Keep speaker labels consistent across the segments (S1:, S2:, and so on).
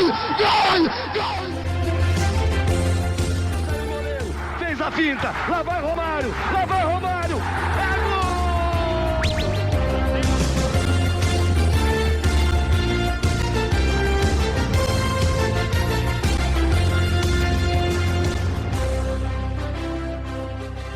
S1: Gol! Gol! Fez a finta, lá vai Romário, lá vai Romário, é gol!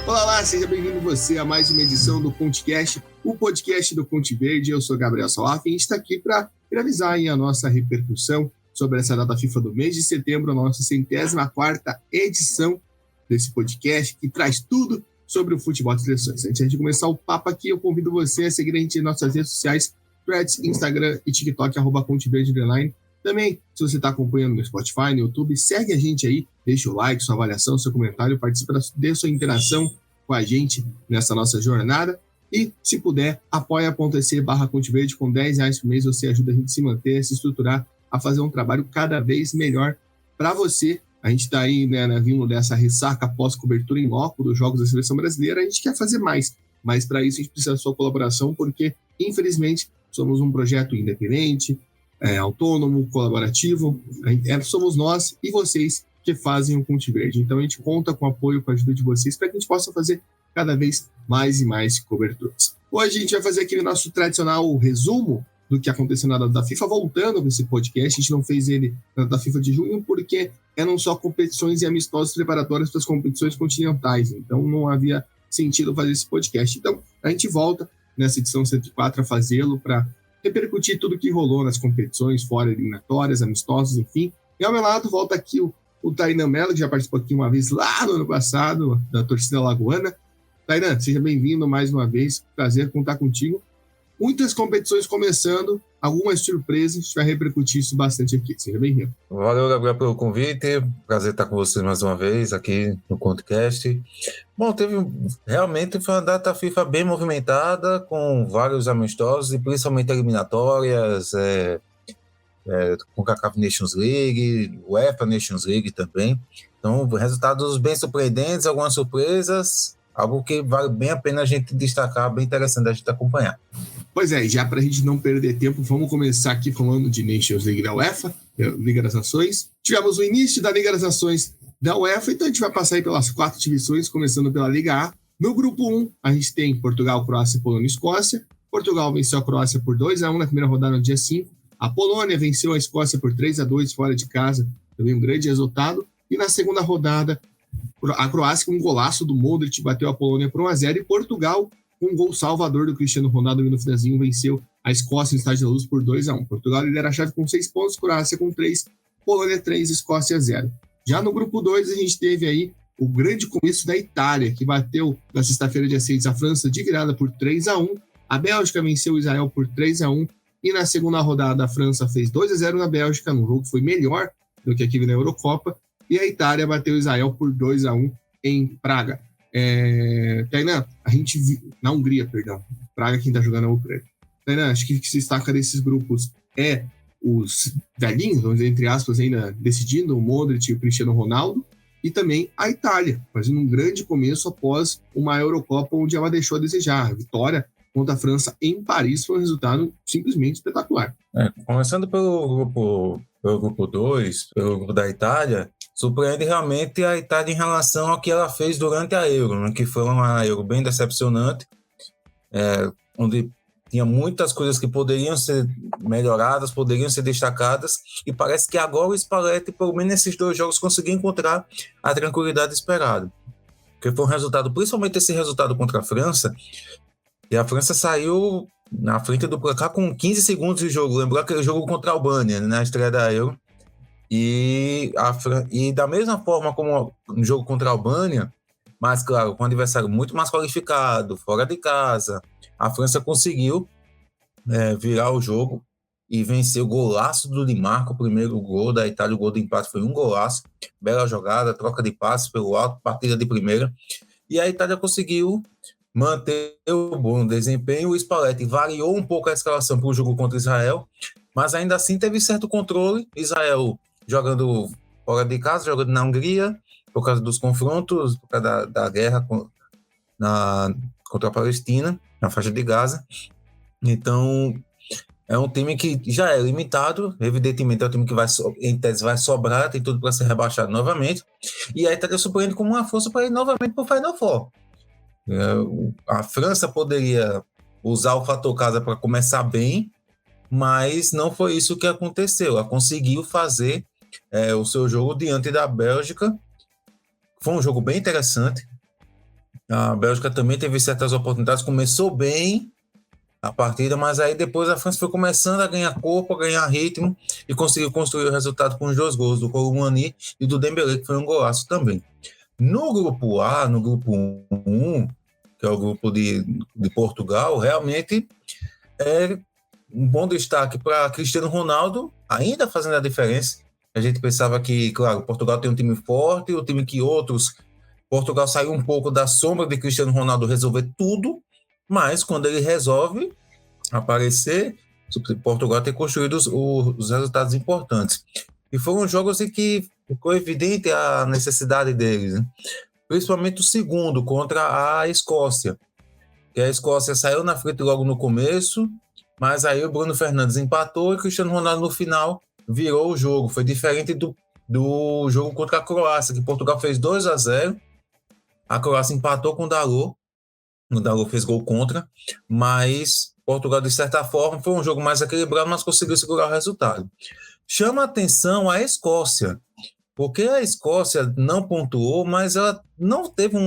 S2: Olá, seja bem-vindo você a mais uma edição do PonteCast, o podcast do Ponte Verde. Eu sou Gabriel Salaf e a gente está aqui para finalizar a nossa repercussão sobre essa data FIFA do mês de setembro, a nossa 104ª edição desse podcast, que traz tudo sobre o futebol de seleções. Antes de começar o papo aqui, eu convido você a seguir a gente em nossas redes sociais, Threads, Instagram e TikTok, @PonteVerde_. Também, se você está acompanhando no Spotify, no YouTube, segue a gente aí, deixa o like, sua avaliação, seu comentário, participa da sua interação com a gente nessa nossa jornada. E, se puder, apoia.se/PonteVerde, com R$10 por mês, você ajuda a gente a se manter, a se estruturar, a fazer um trabalho cada vez melhor para você. A gente está aí, né, vindo dessa ressaca pós-cobertura em loco dos jogos da Seleção Brasileira, a gente quer fazer mais, mas para isso a gente precisa da sua colaboração, porque, infelizmente, somos um projeto independente, autônomo, colaborativo, somos nós e vocês que fazem o Ponte Verde. Então a gente conta com o apoio, com a ajuda de vocês, para que a gente possa fazer cada vez mais e mais coberturas. Hoje a gente vai fazer aquele nosso tradicional resumo do que aconteceu na data da FIFA, voltando para esse podcast. A gente não fez ele na data da FIFA de junho, porque eram só competições e amistosos preparatórios para as competições continentais, então não havia sentido fazer esse podcast. Então a gente volta nessa edição 104 a fazê-lo para repercutir tudo que rolou nas competições, fora eliminatórias, amistosos, enfim. E ao meu lado volta aqui o Tainan Mello, que já participou aqui uma vez lá no ano passado, da torcida lagoana. Tainan, seja bem-vindo mais uma vez, prazer contar contigo. Muitas competições começando, algumas surpresas, a gente vai repercutir isso bastante aqui. Seja bem-vindo.
S3: Valeu, Gabriel, pelo convite. Prazer estar com vocês mais uma vez aqui no PonteCast. Bom, realmente foi uma data FIFA bem movimentada, com vários amistosos e principalmente eliminatórias, com CONCACAF Nations League, UEFA Nations League também. Então, resultados bem surpreendentes, algumas surpresas, algo que vale bem a pena a gente destacar, bem interessante a gente acompanhar.
S2: Pois é, já para a gente não perder tempo, vamos começar aqui falando de Nations League da UEFA, Liga das Nações. Tivemos o início da Liga das Nações da UEFA, então a gente vai passar aí pelas 4 divisões, começando pela Liga A. No grupo 1, a gente tem Portugal, Croácia, Polônia e Escócia. Portugal venceu a Croácia por 2-1 na primeira rodada no dia 5. A Polônia venceu a Escócia por 3-2 fora de casa, também um grande resultado. E na segunda rodada, a Croácia, com um golaço do Modric, bateu a Polônia por 1-0, e Portugal, com um gol salvador do Cristiano Ronaldo no finalzinho, venceu a Escócia no Estádio da Luz por 2-1. Portugal lidera a chave com 6 pontos, Croácia com 3, Polônia 3, Escócia 0. Já no grupo 2, a gente teve aí o grande começo da Itália, que bateu na sexta-feira, dia 6, a França de virada por 3-1. A Bélgica venceu o Israel por 3-1. E na segunda rodada, a França fez 2-0 na Bélgica, num jogo que foi melhor do que aqui na Eurocopa. E a Itália bateu o Israel por 2-1 em Praga. Tainan, a gente na Hungria, perdão. Praga, quem tá jogando é a Ucrânia. Tainan, acho que o que se destaca desses grupos é os velhinhos, vamos dizer, entre aspas, ainda decidindo, o Modric e o Cristiano Ronaldo, e também a Itália, fazendo um grande começo após uma Eurocopa onde ela deixou a desejar. A vitória contra a França em Paris foi um resultado simplesmente espetacular.
S3: Começando pelo grupo 2, pelo grupo da Itália, surpreende realmente a Itália em relação ao que ela fez durante a Euro, né, que foi uma Euro bem decepcionante, onde tinha muitas coisas que poderiam ser melhoradas, poderiam ser destacadas, e parece que agora o Spalletti, pelo menos nesses 2 jogos, conseguiu encontrar a tranquilidade esperada. Porque foi um resultado, principalmente esse resultado contra a França, e a França saiu na frente do placar com 15 segundos de jogo. Lembrou aquele jogo contra a Albânia, né, na estreia da Euro. E da mesma forma como no jogo contra a Albânia, mas claro, com um adversário muito mais qualificado, fora de casa, a França conseguiu virar o jogo e vencer o golaço do Di Marco, o primeiro gol da Itália. O gol do empate foi um golaço, bela jogada, troca de passes pelo alto, partida de primeira, e a Itália conseguiu manter o bom desempenho. O Spalletti variou um pouco a escalação para o jogo contra Israel, mas ainda assim teve certo controle. Israel jogando fora de casa, jogando na Hungria, por causa dos confrontos, por causa da guerra contra a Palestina, na faixa de Gaza. Então, é um time que já é limitado, evidentemente é um time que em tese vai sobrar, tem tudo para ser rebaixado novamente, e a Itália surpreende como uma força para ir novamente para o Final Four. A França poderia usar o fator casa para começar bem, mas não foi isso que aconteceu. Ela conseguiu fazer o seu jogo diante da Bélgica. Foi um jogo bem interessante. A Bélgica também teve certas oportunidades, começou bem a partida, mas aí depois a França foi começando a ganhar corpo, a ganhar ritmo e conseguiu construir o resultado com os 2 gols do Colomani e do Dembélé, que foi um golaço também. No grupo A, no grupo 1, que é o grupo de Portugal, realmente é um bom destaque para Cristiano Ronaldo, ainda fazendo a diferença. A gente pensava que, claro, Portugal tem um time forte, um time que outros... Portugal saiu um pouco da sombra de Cristiano Ronaldo resolver tudo, mas quando ele resolve aparecer, Portugal tem construído os resultados importantes. E foram jogos em que ficou evidente a necessidade deles, né? Principalmente o segundo, contra a Escócia. Que a Escócia saiu na frente logo no começo, mas aí o Bruno Fernandes empatou e o Cristiano Ronaldo no final virou o jogo. Foi diferente do jogo contra a Croácia, que Portugal fez 2-0, a Croácia empatou com o Dalot fez gol contra, mas Portugal, de certa forma, foi um jogo mais equilibrado, mas conseguiu segurar o resultado. Chama a atenção a Escócia, porque a Escócia não pontuou, mas ela não teve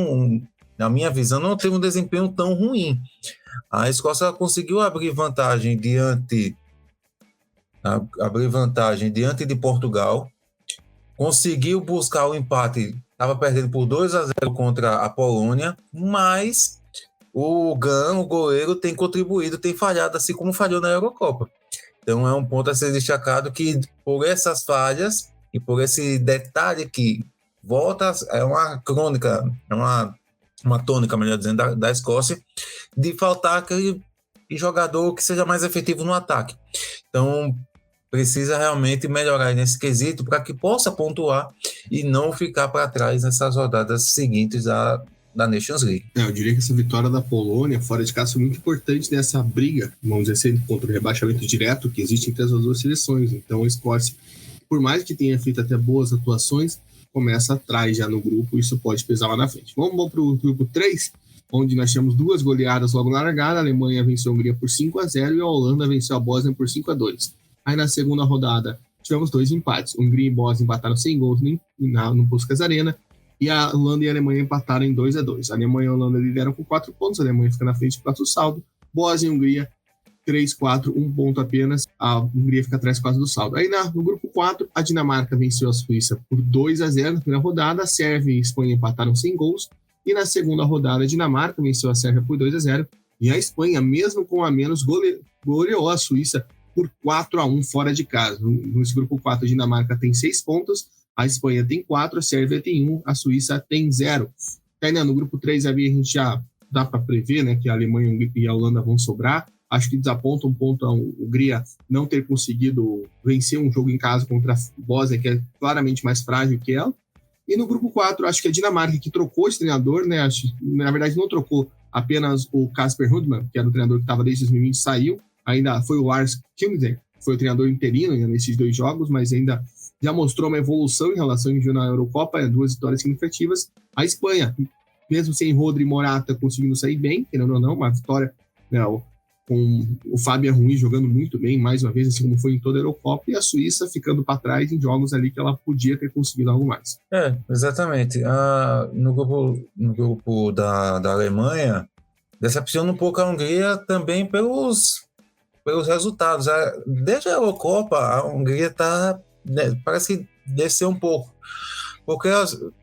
S3: na minha visão, não teve um desempenho tão ruim. A Escócia conseguiu abrir vantagem diante de Portugal, conseguiu buscar o empate, estava perdendo por 2-0 contra a Polônia, mas o Gan, o goleiro, tem contribuído, tem falhado, assim como falhou na Eurocopa. Então é um ponto a ser destacado que, por essas falhas e por esse detalhe que volta, é uma crônica, é uma tônica, melhor dizendo, da Escócia, de faltar aquele jogador que seja mais efetivo no ataque. Então precisa realmente melhorar nesse quesito para que possa pontuar e não ficar para trás nessas rodadas seguintes da Nations League.
S2: Eu diria que essa vitória da Polônia fora de casa foi muito importante nessa briga, vamos dizer assim, contra o rebaixamento direto que existe entre as duas seleções. Então a Escócia, por mais que tenha feito até boas atuações, começa atrás já no grupo, isso pode pesar lá na frente. Vamos para o grupo 3, onde nós tínhamos 2 goleadas logo na largada. A Alemanha venceu a Hungria por 5-0 e a Holanda venceu a Bósnia por 5-2. Aí na segunda rodada tivemos 2 empates. Hungria e Bósnia empataram sem gols no Puskás Arena, e a Holanda e a Alemanha empataram em 2-2. A Alemanha e a Holanda lideram com 4 pontos, a Alemanha fica na frente por 4 saldo, Bósnia e Hungria 3-4, 1 ponto apenas, a Hungria fica atrás 4 do saldo. Aí no grupo 4, a Dinamarca venceu a Suíça por 2-0 na primeira rodada, a Sérvia e a Espanha empataram sem gols, e na segunda rodada a Dinamarca venceu a Sérvia por 2-0, e a Espanha, mesmo com a menos, goleou a Suíça por 4-1 fora de casa. Nesse grupo 4, a Dinamarca tem 6 pontos, a Espanha tem 4, a Sérvia tem 1, a Suíça tem 0. Aí, no grupo 3, a gente já dá para prever, né, que a Alemanha e a Holanda vão sobrar. Acho que desaponta um ponto a Hungria não ter conseguido vencer um jogo em casa contra a Bósnia, que é claramente mais frágil que ela. E no grupo 4, acho que a Dinamarca, que trocou de treinador, né, na verdade não trocou, apenas o Kasper Rudman, que era o treinador que estava desde 2020, saiu. Ainda foi o Lars Kimmelsen, que foi o treinador interino nesses 2 jogos, mas ainda já mostrou uma evolução em relação ao que viu na Eurocopa, 2 vitórias significativas. A Espanha, mesmo sem Rodri e Morata, conseguindo sair bem, querendo ou não, uma vitória, né, com o Fabian Ruiz jogando muito bem, mais uma vez, assim como foi em toda a Eurocopa, e a Suíça ficando para trás em jogos ali que ela podia ter conseguido algo mais.
S3: Exatamente. No grupo da Alemanha, decepciona um pouco a Hungria também pelos resultados. Desde a Eurocopa, a Hungria parece que desceu um pouco. Porque,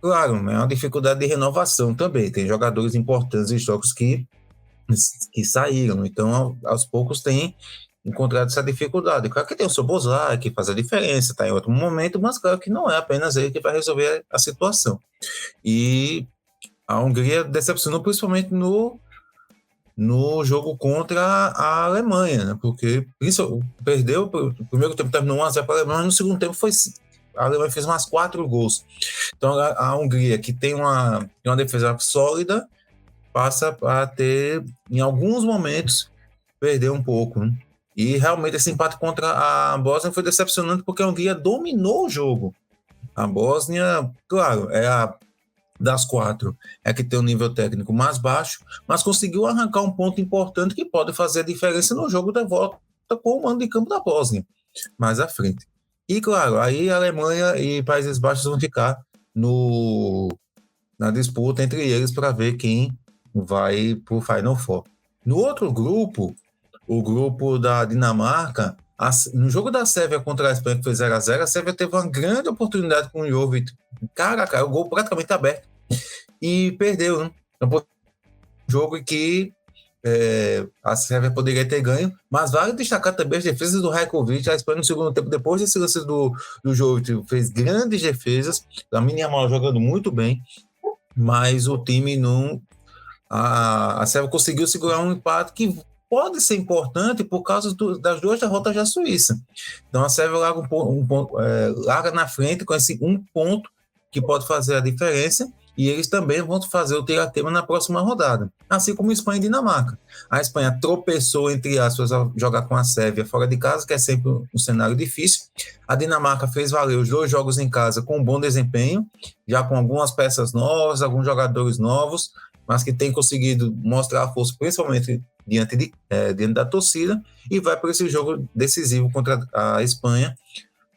S3: claro, é uma dificuldade de renovação também. Tem jogadores importantes históricos que saíram. Então, aos poucos, tem encontrado essa dificuldade. Claro que tem o Szoboszlai, que faz a diferença, está em outro momento, mas claro que não é apenas ele que vai resolver a situação. E a Hungria decepcionou principalmente no jogo contra a Alemanha, né? Porque perdeu, o primeiro tempo terminou 1-0 para a Alemanha, mas no segundo tempo a Alemanha fez mais 4 gols. Então a Hungria, que tem uma defesa sólida, passa a ter, em alguns momentos, perder um pouco, né? E realmente esse empate contra a Bósnia foi decepcionante porque a Hungria dominou o jogo. A Bósnia, claro, das 4, é a que tem um nível técnico mais baixo, mas conseguiu arrancar um ponto importante que pode fazer a diferença no jogo da volta com o mando de campo da Bósnia, mais à frente. E, claro, aí a Alemanha e Países Baixos vão ficar na disputa entre eles para ver quem vai para o Final Four. No outro grupo, o grupo da Dinamarca, no jogo da Sérvia contra a Espanha, que foi 0-0, a Sérvia teve uma grande oportunidade com o Jovic, cara a cara, o gol praticamente aberto, e perdeu, né? É um jogo em que a Sérvia poderia ter ganho, mas vale destacar também as defesas do Rajkovic. A Espanha no segundo tempo, depois desse lance do Jovic, fez grandes defesas, a Lamine Yamal jogando muito bem, mas o time não... A Sérvia conseguiu segurar um empate que pode ser importante por causa das 2 derrotas da Suíça. Então a Sérvia larga na frente com esse um ponto que pode fazer a diferença, e eles também vão fazer o tira-tema na próxima rodada, assim como Espanha e Dinamarca. A Espanha tropeçou, entre aspas, ao jogar com a Sérvia fora de casa, que é sempre um cenário difícil. A Dinamarca fez valer os 2 jogos em casa com um bom desempenho, já com algumas peças novas, alguns jogadores novos, mas que tem conseguido mostrar a força, principalmente diante da torcida, e vai para esse jogo decisivo contra a Espanha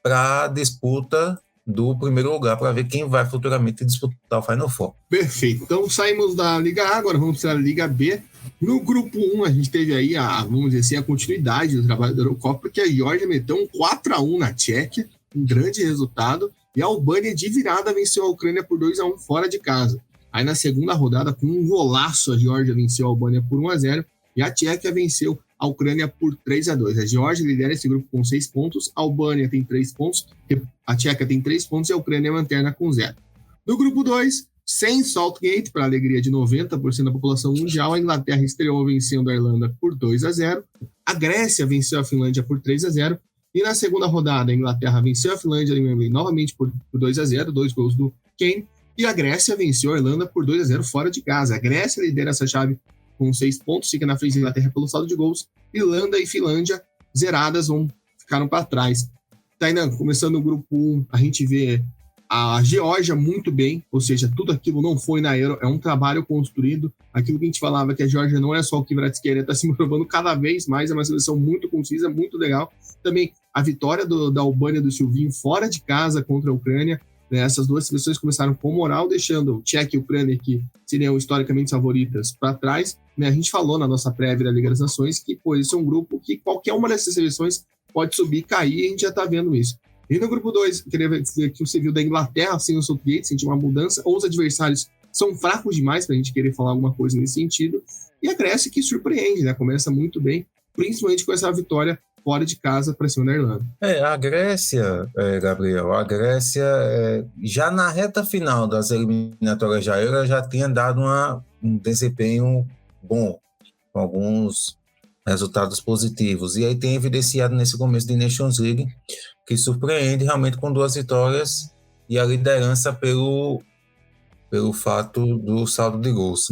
S3: para a disputa do primeiro lugar, para ver quem vai futuramente disputar o Final Four.
S2: Perfeito. Então saímos da Liga A, agora vamos para a Liga B. No grupo 1, a gente teve aí vamos dizer assim, a continuidade do trabalho da Eurocopa, porque a Geórgia meteu um 4-1 na Tchequia, um grande resultado, e a Albânia de virada venceu a Ucrânia por 2-1 fora de casa. Aí na segunda rodada, com um golaço, a Geórgia venceu a Albânia por 1-0, e a Tchequia venceu a Ucrânia por 3-2. A Geórgia lidera esse grupo com 6 pontos, a Albânia tem 3 pontos, a Tchequia tem 3 pontos e a Ucrânia é lanterna com 0. No grupo 2, sem Saltgate, para a alegria de 90% da população mundial, a Inglaterra estreou vencendo a Irlanda por 2-0, a Grécia venceu a Finlândia por 3-0, e na segunda rodada a Inglaterra venceu a Finlândia novamente por 2-0, 2 gols do Kane, e a Grécia venceu a Irlanda por 2-0 fora de casa. A Grécia lidera essa chave com 6 pontos, fica na frente da Inglaterra pelo saldo de gols. Irlanda e Finlândia zeradas, ficaram para trás. Tainan, começando o grupo 1, a gente vê a Geórgia muito bem, ou seja, tudo aquilo não foi na Euro, é um trabalho construído. Aquilo que a gente falava que a Geórgia não é só o Kvaratskhelia, está se provando cada vez mais, é uma seleção muito concisa, muito legal. Também a vitória da Albânia do Silvinho fora de casa contra a Ucrânia, né? Essas 2 seleções começaram com moral, deixando o Tchequia e a Ucrânia, que seriam historicamente favoritas, para trás, né? A gente falou na nossa prévia da Liga das Nações que esse é um grupo que qualquer uma dessas seleções pode subir e cair, e a gente já está vendo isso. E no grupo 2, queria ver que você viu da Inglaterra sem o Southgate, sentiu uma mudança, ou os adversários são fracos demais para a gente querer falar alguma coisa nesse sentido, e a Grécia que surpreende, né? Começa muito bem, principalmente com essa vitória fora de casa para cima da Irlanda.
S3: A Grécia, Gabriel, já na reta final das eliminatórias da Euro, já tinha dado um desempenho bom, com alguns resultados positivos, e aí tem evidenciado nesse começo de Nations League, que surpreende realmente com 2 vitórias e a liderança pelo fato do saldo de gols.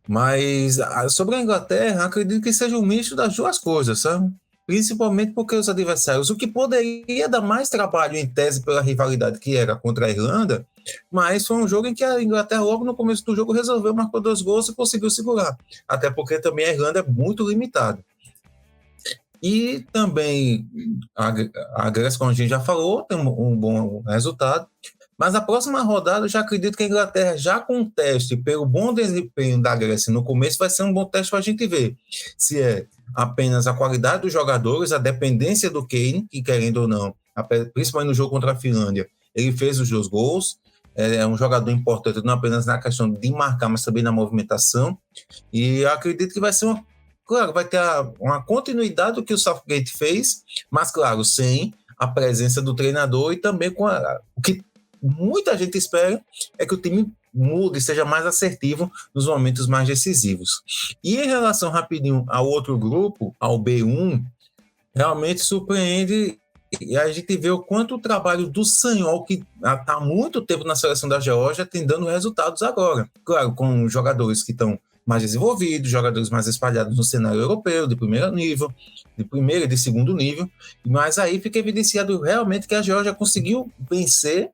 S3: Mas sobre a Inglaterra, acredito que seja um misto das 2 coisas, sabe? Principalmente porque os adversários, o que poderia dar mais trabalho em tese pela rivalidade que era contra a Irlanda, mas foi um jogo em que a Inglaterra logo no começo do jogo resolveu, marcou 2 gols e conseguiu segurar, até porque também a Irlanda é muito limitada. E também a Grécia, como a gente já falou, tem um bom resultado, mas na próxima rodada eu já acredito que a Inglaterra, já com um teste pelo bom desempenho da Grécia no começo, vai ser um bom teste para a gente ver se é apenas a qualidade dos jogadores, a dependência do Kane, que querendo ou não, principalmente no jogo contra a Finlândia, ele fez os 2 gols, é um jogador importante não apenas na questão de marcar, mas também na movimentação, e eu acredito que vai ser claro, vai ter uma continuidade do que o Southgate fez, mas claro, sem a presença do treinador e também com o que muita gente espera é que o time mude e seja mais assertivo nos momentos mais decisivos. E em relação rapidinho ao outro grupo, ao B1, realmente surpreende, e a gente vê o quanto o trabalho do Sagnol, que está há muito tempo na seleção da Geórgia, tem dando resultados agora. Claro, com jogadores que estão mais desenvolvidos, jogadores mais espalhados no cenário europeu, de primeiro nível, de primeiro e de segundo nível, mas aí fica evidenciado realmente que a Geórgia conseguiu vencer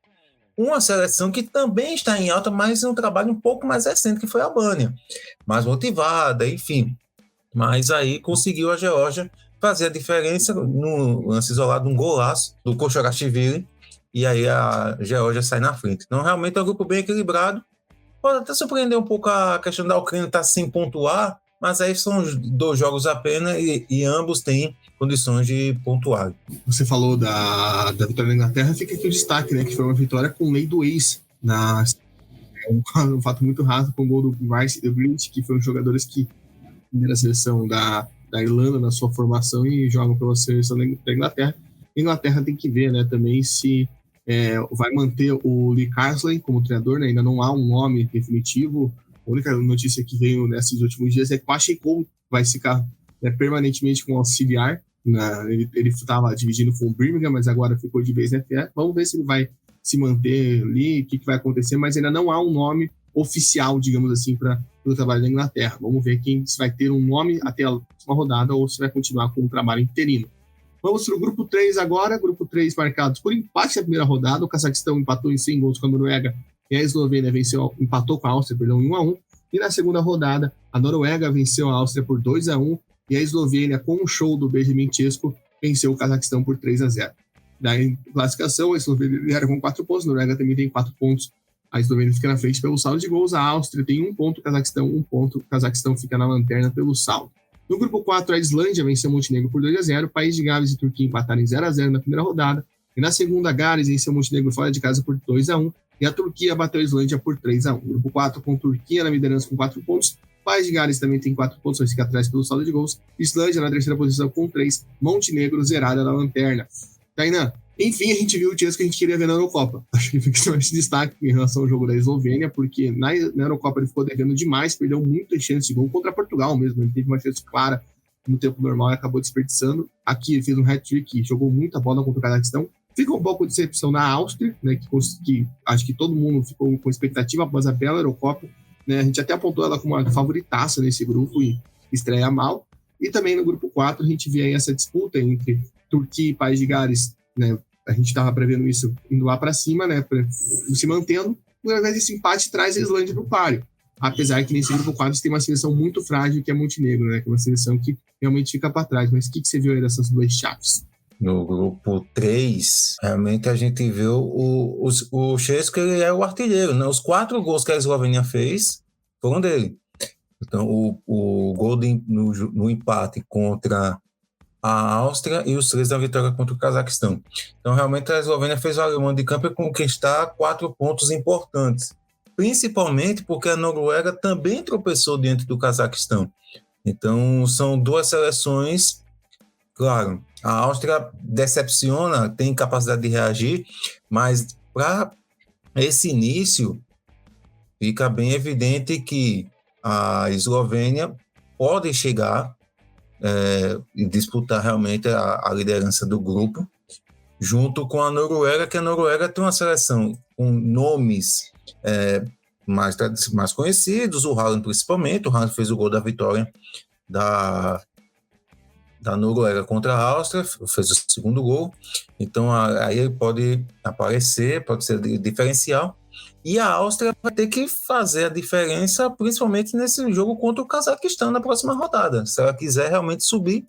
S3: uma seleção que também está em alta, mas um trabalho um pouco mais recente, que foi a Albânia, mais motivada, enfim. Mas aí conseguiu a Geórgia fazer a diferença no lance isolado, um golaço do Kochorashvili, e aí a Geórgia sai na frente. Então, realmente é um grupo bem equilibrado. Pode até surpreender um pouco a questão da Ucrânia estar sem pontuar, mas aí são 2 jogos apenas e ambos têm condições de pontuar.
S2: Você falou da vitória da Inglaterra, fica aqui o destaque, né, que foi uma vitória com lei do ex. Um fato muito raso com o gol do Rice e do Grint, que foram jogadores que primeira seleção da Irlanda na sua formação e jogam pela seleção da Inglaterra. A Inglaterra tem que ver, né, também se vai manter o Lee Carsley como treinador, né? Ainda não há um nome definitivo. A única notícia que veio nesses últimos dias é que o Ashley Cole vai ficar, né, permanentemente com auxiliar. Ele estava dividindo com o Birmingham, mas agora ficou de vez na FA. Vamos ver se ele vai se manter ali, o que vai acontecer, mas ainda não há um nome oficial, digamos assim, para o trabalho da Inglaterra. Vamos ver se vai ter um nome até a próxima rodada ou se vai continuar com o trabalho interino. Vamos para o grupo 3 agora. Grupo 3 marcados por empate na primeira rodada. O Cazaquistão empatou em 100 gols com a Noruega e a Eslovênia empatou com a Áustria, em 1-1. E na segunda rodada, a Noruega venceu a Áustria por 2-1 e a Eslovênia, com um show do Benjamin Šeško, venceu o Cazaquistão por 3-0. Da classificação, a Eslovênia lidera com 4 pontos, a Noruega também tem 4 pontos. A Eslovênia fica na frente pelo saldo de gols, a Áustria tem 1 ponto, o Cazaquistão 1 ponto, o Cazaquistão fica na lanterna pelo saldo. No grupo 4, a Islândia venceu o Montenegro por 2-0, o País de Gales e Turquia empataram em 0-0 na primeira rodada, e na segunda, Gales venceu o Montenegro fora de casa por 2-1, e a Turquia bateu a Islândia por 3-1. Grupo 4, com Turquia na liderança com 4 pontos, o País de Gales também tem 4 pontos, mas fica atrás pelo saldo de gols, Islândia na terceira posição com 3, Montenegro zerada na lanterna. Tainan, enfim, a gente viu o Šeško que a gente queria ver na Eurocopa. Acho que fica esse destaque em relação ao jogo da Eslovênia, porque na Eurocopa ele ficou devendo demais, perdeu muitas chances de gol contra Portugal mesmo. Ele teve uma chance clara no tempo normal e acabou desperdiçando. Aqui ele fez um hat-trick, jogou muita bola contra o Cazaquistão. Fica um pouco de decepção na Áustria, né, que acho que todo mundo ficou com expectativa após a bela Eurocopa. Né, a gente até apontou ela como uma favoritaça nesse grupo e estreia mal. E também no grupo 4 a gente vê aí essa disputa entre Turquia e País de Gales, né? A gente estava prevendo isso indo lá para cima, né, se mantendo. Ao invés desse empate, traz a Islândia do páreo. Apesar que nesse grupo 4 tem uma seleção muito frágil, que é Montenegro, né, que é uma seleção que realmente fica para trás. Mas o que você viu aí dessas 2 chaves?
S3: No grupo 3, realmente a gente viu o Šeško, ele é o artilheiro, né? Os 4 gols que a Eslovênia fez foram dele. Então, o gol no empate contra a Áustria e os 3 da vitória contra o Cazaquistão. Então, realmente, a Eslovênia fez o alemão de campo e conquistar 4 pontos importantes, principalmente porque a Noruega também tropeçou diante do Cazaquistão. Então, são 2 seleções, claro, a Áustria decepciona, tem capacidade de reagir, mas para esse início, fica bem evidente que a Eslovênia pode chegar e disputar realmente a liderança do grupo, junto com a Noruega, que a Noruega tem uma seleção com nomes mais conhecidos, o Haaland principalmente. O Haaland fez o gol da vitória da Noruega contra a Áustria, fez o segundo gol, então aí ele pode aparecer, pode ser diferencial. E a Áustria vai ter que fazer a diferença, principalmente nesse jogo contra o Cazaquistão na próxima rodada, se ela quiser realmente subir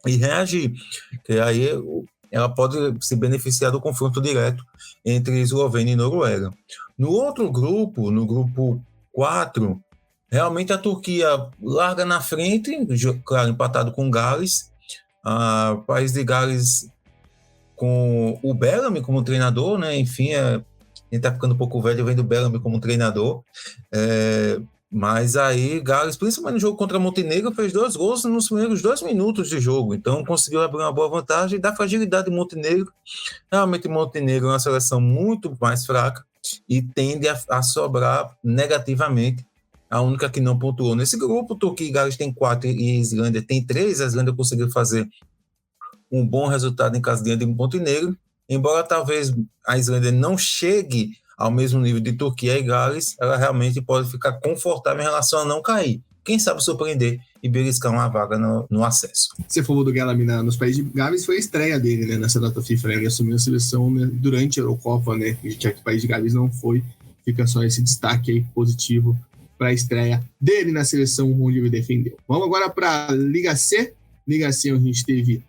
S3: e reagir. Que aí ela pode se beneficiar do confronto direto entre Eslovênia e Noruega. No outro grupo, no grupo 4, realmente a Turquia larga na frente, claro, empatado com Gales. O País de Gales com o Bellamy como treinador, né? Enfim, a gente está ficando um pouco velho vendo o Bellamy como treinador, mas aí Gales, principalmente no jogo contra Montenegro, fez 2 gols nos primeiros 2 minutos de jogo, então conseguiu abrir uma boa vantagem da fragilidade de Montenegro. Realmente Montenegro é uma seleção muito mais fraca e tende a sobrar negativamente. A única que não pontuou nesse grupo, Turquia e Gales tem 4 e a Islândia tem 3, a Islândia conseguiu fazer um bom resultado em casa diante de Montenegro. Embora talvez a Islândia não chegue ao mesmo nível de Turquia e Gales, ela realmente pode ficar confortável em relação a não cair. quem sabe surpreender e beliscar uma vaga no acesso.
S2: Você falou do Guelami nos Países de Gales, foi a estreia dele, né, nessa data FIFA, né? Ele assumiu a seleção, né, durante a Eurocopa, né, já que o País de Gales não foi, fica só esse destaque aí positivo para a estreia dele na seleção onde ele defendeu. Vamos agora para a Liga C. Liga C, onde a gente teve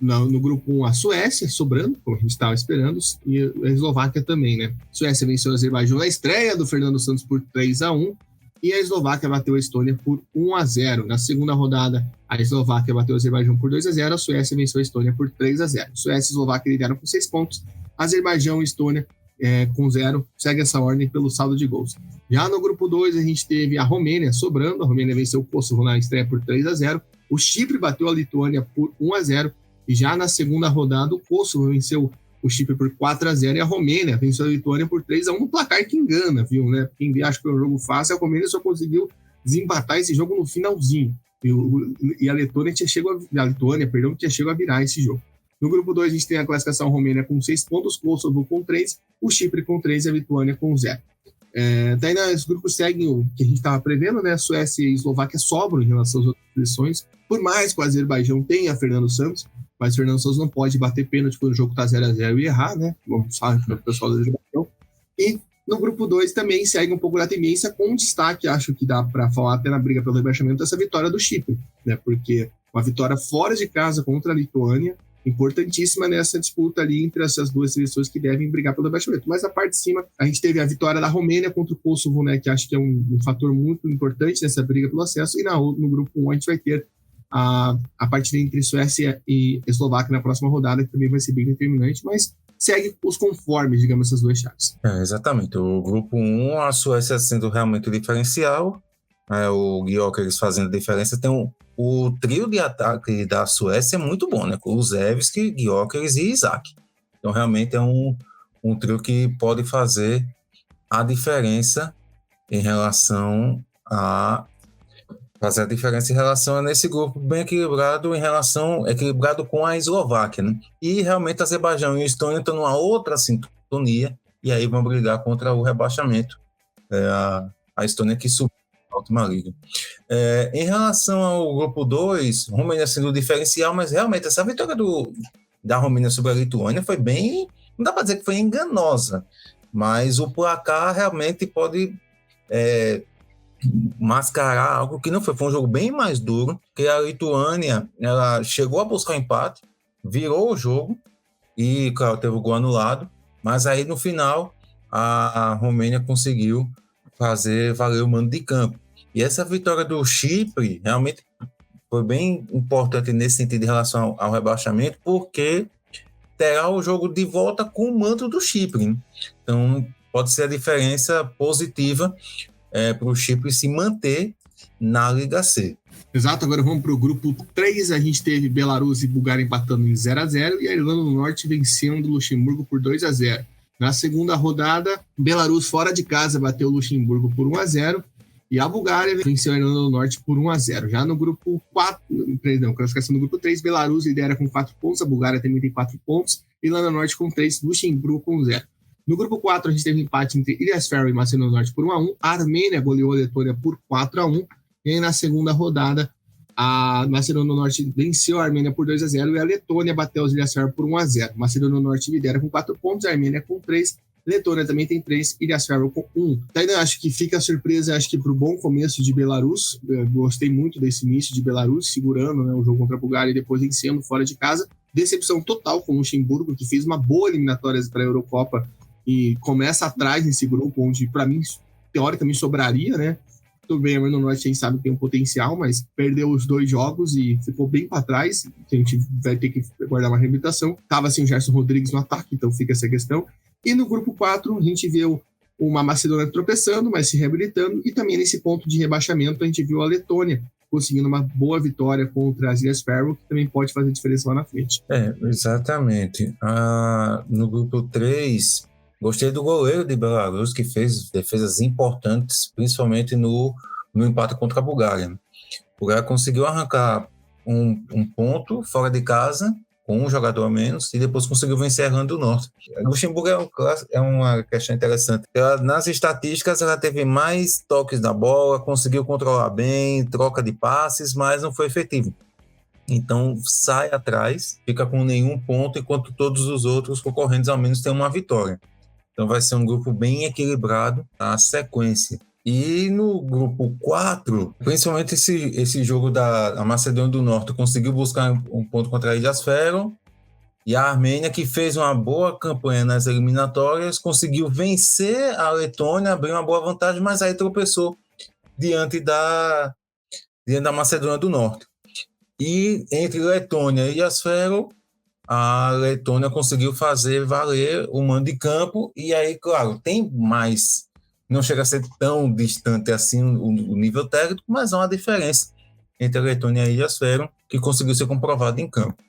S2: no grupo 1 a Suécia, sobrando, como a gente estava esperando, e a Eslováquia também, né? A Suécia venceu o Azerbaijão na estreia do Fernando Santos por 3-1, e a Eslováquia bateu a Estônia por 1-0. Na segunda rodada, a Eslováquia bateu o Azerbaijão por 2-0, a Suécia venceu a Estônia por 3-0. Suécia e Eslováquia lideram com 6 pontos, Azerbaijão e Estônia com 0, segue essa ordem pelo saldo de gols. Já no grupo 2, a gente teve a Romênia sobrando, a Romênia venceu o Kosovo na estreia por 3-0, o Chipre bateu a Lituânia por 1-0, e já na segunda rodada, o Kosovo venceu o Chipre por 4-0 e a Romênia venceu a Lituânia por 3-1, no placar que engana, viu, né? Quem acha que foi um jogo fácil, a Romênia só conseguiu desempatar esse jogo no finalzinho. E a Lituânia tinha chegado a virar esse jogo. No grupo 2, a gente tem a classificação Romênia com 6 pontos, Kosovo com 3, o Chipre com 3 e a Lituânia com 0. Daí os grupos seguem o que a gente estava prevendo, né? Suécia e Eslováquia sobram em relação às outras seleções, por mais que o Azerbaijão tenha Fernando Santos, mas Fernando Santos não pode bater pênalti quando o jogo está 0-0 e errar, né? Vamos falar para o pessoal do Azerbaijão. E no grupo 2 também segue um pouco da tendência, com destaque, acho que dá para falar até na briga pelo rebaixamento, dessa vitória do Chipre, né? Porque uma vitória fora de casa contra a Lituânia, importantíssima nessa disputa ali entre essas duas seleções que devem brigar pelo rebaixamento. Mas a parte de cima, a gente teve a vitória da Romênia contra o Kosovo, né, que acho que é um fator muito importante nessa briga pelo acesso, e no grupo 1 a gente vai ter a partida entre Suécia e Eslováquia na próxima rodada, que também vai ser bem determinante, mas segue os conformes, digamos, essas duas chaves.
S3: Exatamente. O grupo 1, a Suécia sendo realmente o diferencial, o Gyökeres fazendo diferença. Tem o trio de ataque da Suécia é muito bom, né? Com o Kulusevski, Gyökeres e Isak. Então, realmente é um trio que pode fazer a diferença em relação a nesse grupo bem equilibrado, equilibrado com a Eslováquia, né? E realmente a Azerbaijão e a Estônia estão numa outra sintonia e aí vão brigar contra o rebaixamento. A Estônia que subiu na última liga. Em relação ao grupo 2, Romênia sendo o diferencial, mas realmente essa vitória da Romênia sobre a Lituânia foi bem, não dá para dizer que foi enganosa, mas o placar realmente pode mascarar algo que não foi um jogo bem mais duro, que a Lituânia, ela chegou a buscar o empate, virou o jogo e, claro, teve o gol anulado, mas aí no final a Romênia conseguiu fazer valer o mando de campo. E essa vitória do Chipre realmente foi bem importante nesse sentido em relação ao rebaixamento, porque terá o jogo de volta com o manto do Chipre, né? Então pode ser a diferença positiva para o Chipre se manter na Liga C.
S2: Exato, agora vamos para o grupo 3, a gente teve Belarus e Bulgária empatando em 0-0 e a Irlanda do Norte vencendo o Luxemburgo por 2-0. Na segunda rodada, Belarus fora de casa bateu o Luxemburgo por 1-0 e a Bulgária venceu a Irlanda do Norte por 1-0. Já no grupo 4, classificação do grupo 3, Belarus lidera com 4 pontos, a Bulgária também tem 4 pontos, Irlanda do Norte com 3, Luxemburgo com 0. No grupo 4, a gente teve empate entre Ilhas Faroe e Macedônia do Norte por 1-1. A Armênia goleou a Letônia por 4-1. E aí, na segunda rodada, a Macedônia do Norte venceu a Armênia por 2-0 e a Letônia bateu as Ilhas Faroe por 1-0. Macedônia do Norte lidera com 4 pontos, a Armênia com 3. Letônia também tem 3, Ilhas Faroe com 1. Ainda acho que fica a surpresa, acho que para o bom começo de Belarus. Gostei muito desse início de Belarus, segurando, né, o jogo contra a Bulgária e depois vencendo fora de casa. Decepção total com o Luxemburgo, que fez uma boa eliminatória para a Eurocopa e começa atrás nesse grupo, onde, para mim, teoricamente sobraria, né? Tudo bem, a Irlanda do Norte a gente sabe que tem um potencial, mas perdeu os 2 jogos e ficou bem para trás, que a gente vai ter que guardar uma reabilitação. Tava sem o Gerson Rodrigues no ataque, então fica essa questão. E no grupo 4, a gente viu uma Macedônia tropeçando, mas se reabilitando, e também nesse ponto de rebaixamento a gente viu a Letônia conseguindo uma boa vitória contra as Ilhas Faroe, que também pode fazer diferença lá na frente.
S3: Exatamente. No grupo 3... Gostei do goleiro de Belarus, que fez defesas importantes, principalmente no empate contra a Bulgária. A Bulgária conseguiu arrancar um ponto fora de casa com um jogador a menos, e depois conseguiu vencer a Irlanda do Norte. Luxemburgo é uma questão interessante. Nas estatísticas, ela teve mais toques na bola, conseguiu controlar bem, troca de passes, mas não foi efetivo. Então, sai atrás, fica com nenhum ponto, enquanto todos os outros concorrentes ao menos têm uma vitória. Então, vai ser um grupo bem equilibrado na sequência. E no grupo 4, principalmente esse jogo da Macedônia do Norte, conseguiu buscar um ponto contra a Ilhas Faroe, e a Armênia, que fez uma boa campanha nas eliminatórias, conseguiu vencer a Letônia, abrir uma boa vantagem, mas aí tropeçou diante da Macedônia do Norte. E entre Letônia e Ilhas Faroe, a Letônia conseguiu fazer valer o mando de campo, e aí, claro, tem mais... Não chega a ser tão distante assim o nível técnico, mas há uma diferença entre a Letônia e a Ilhas Faroe, que conseguiu ser comprovado em campo.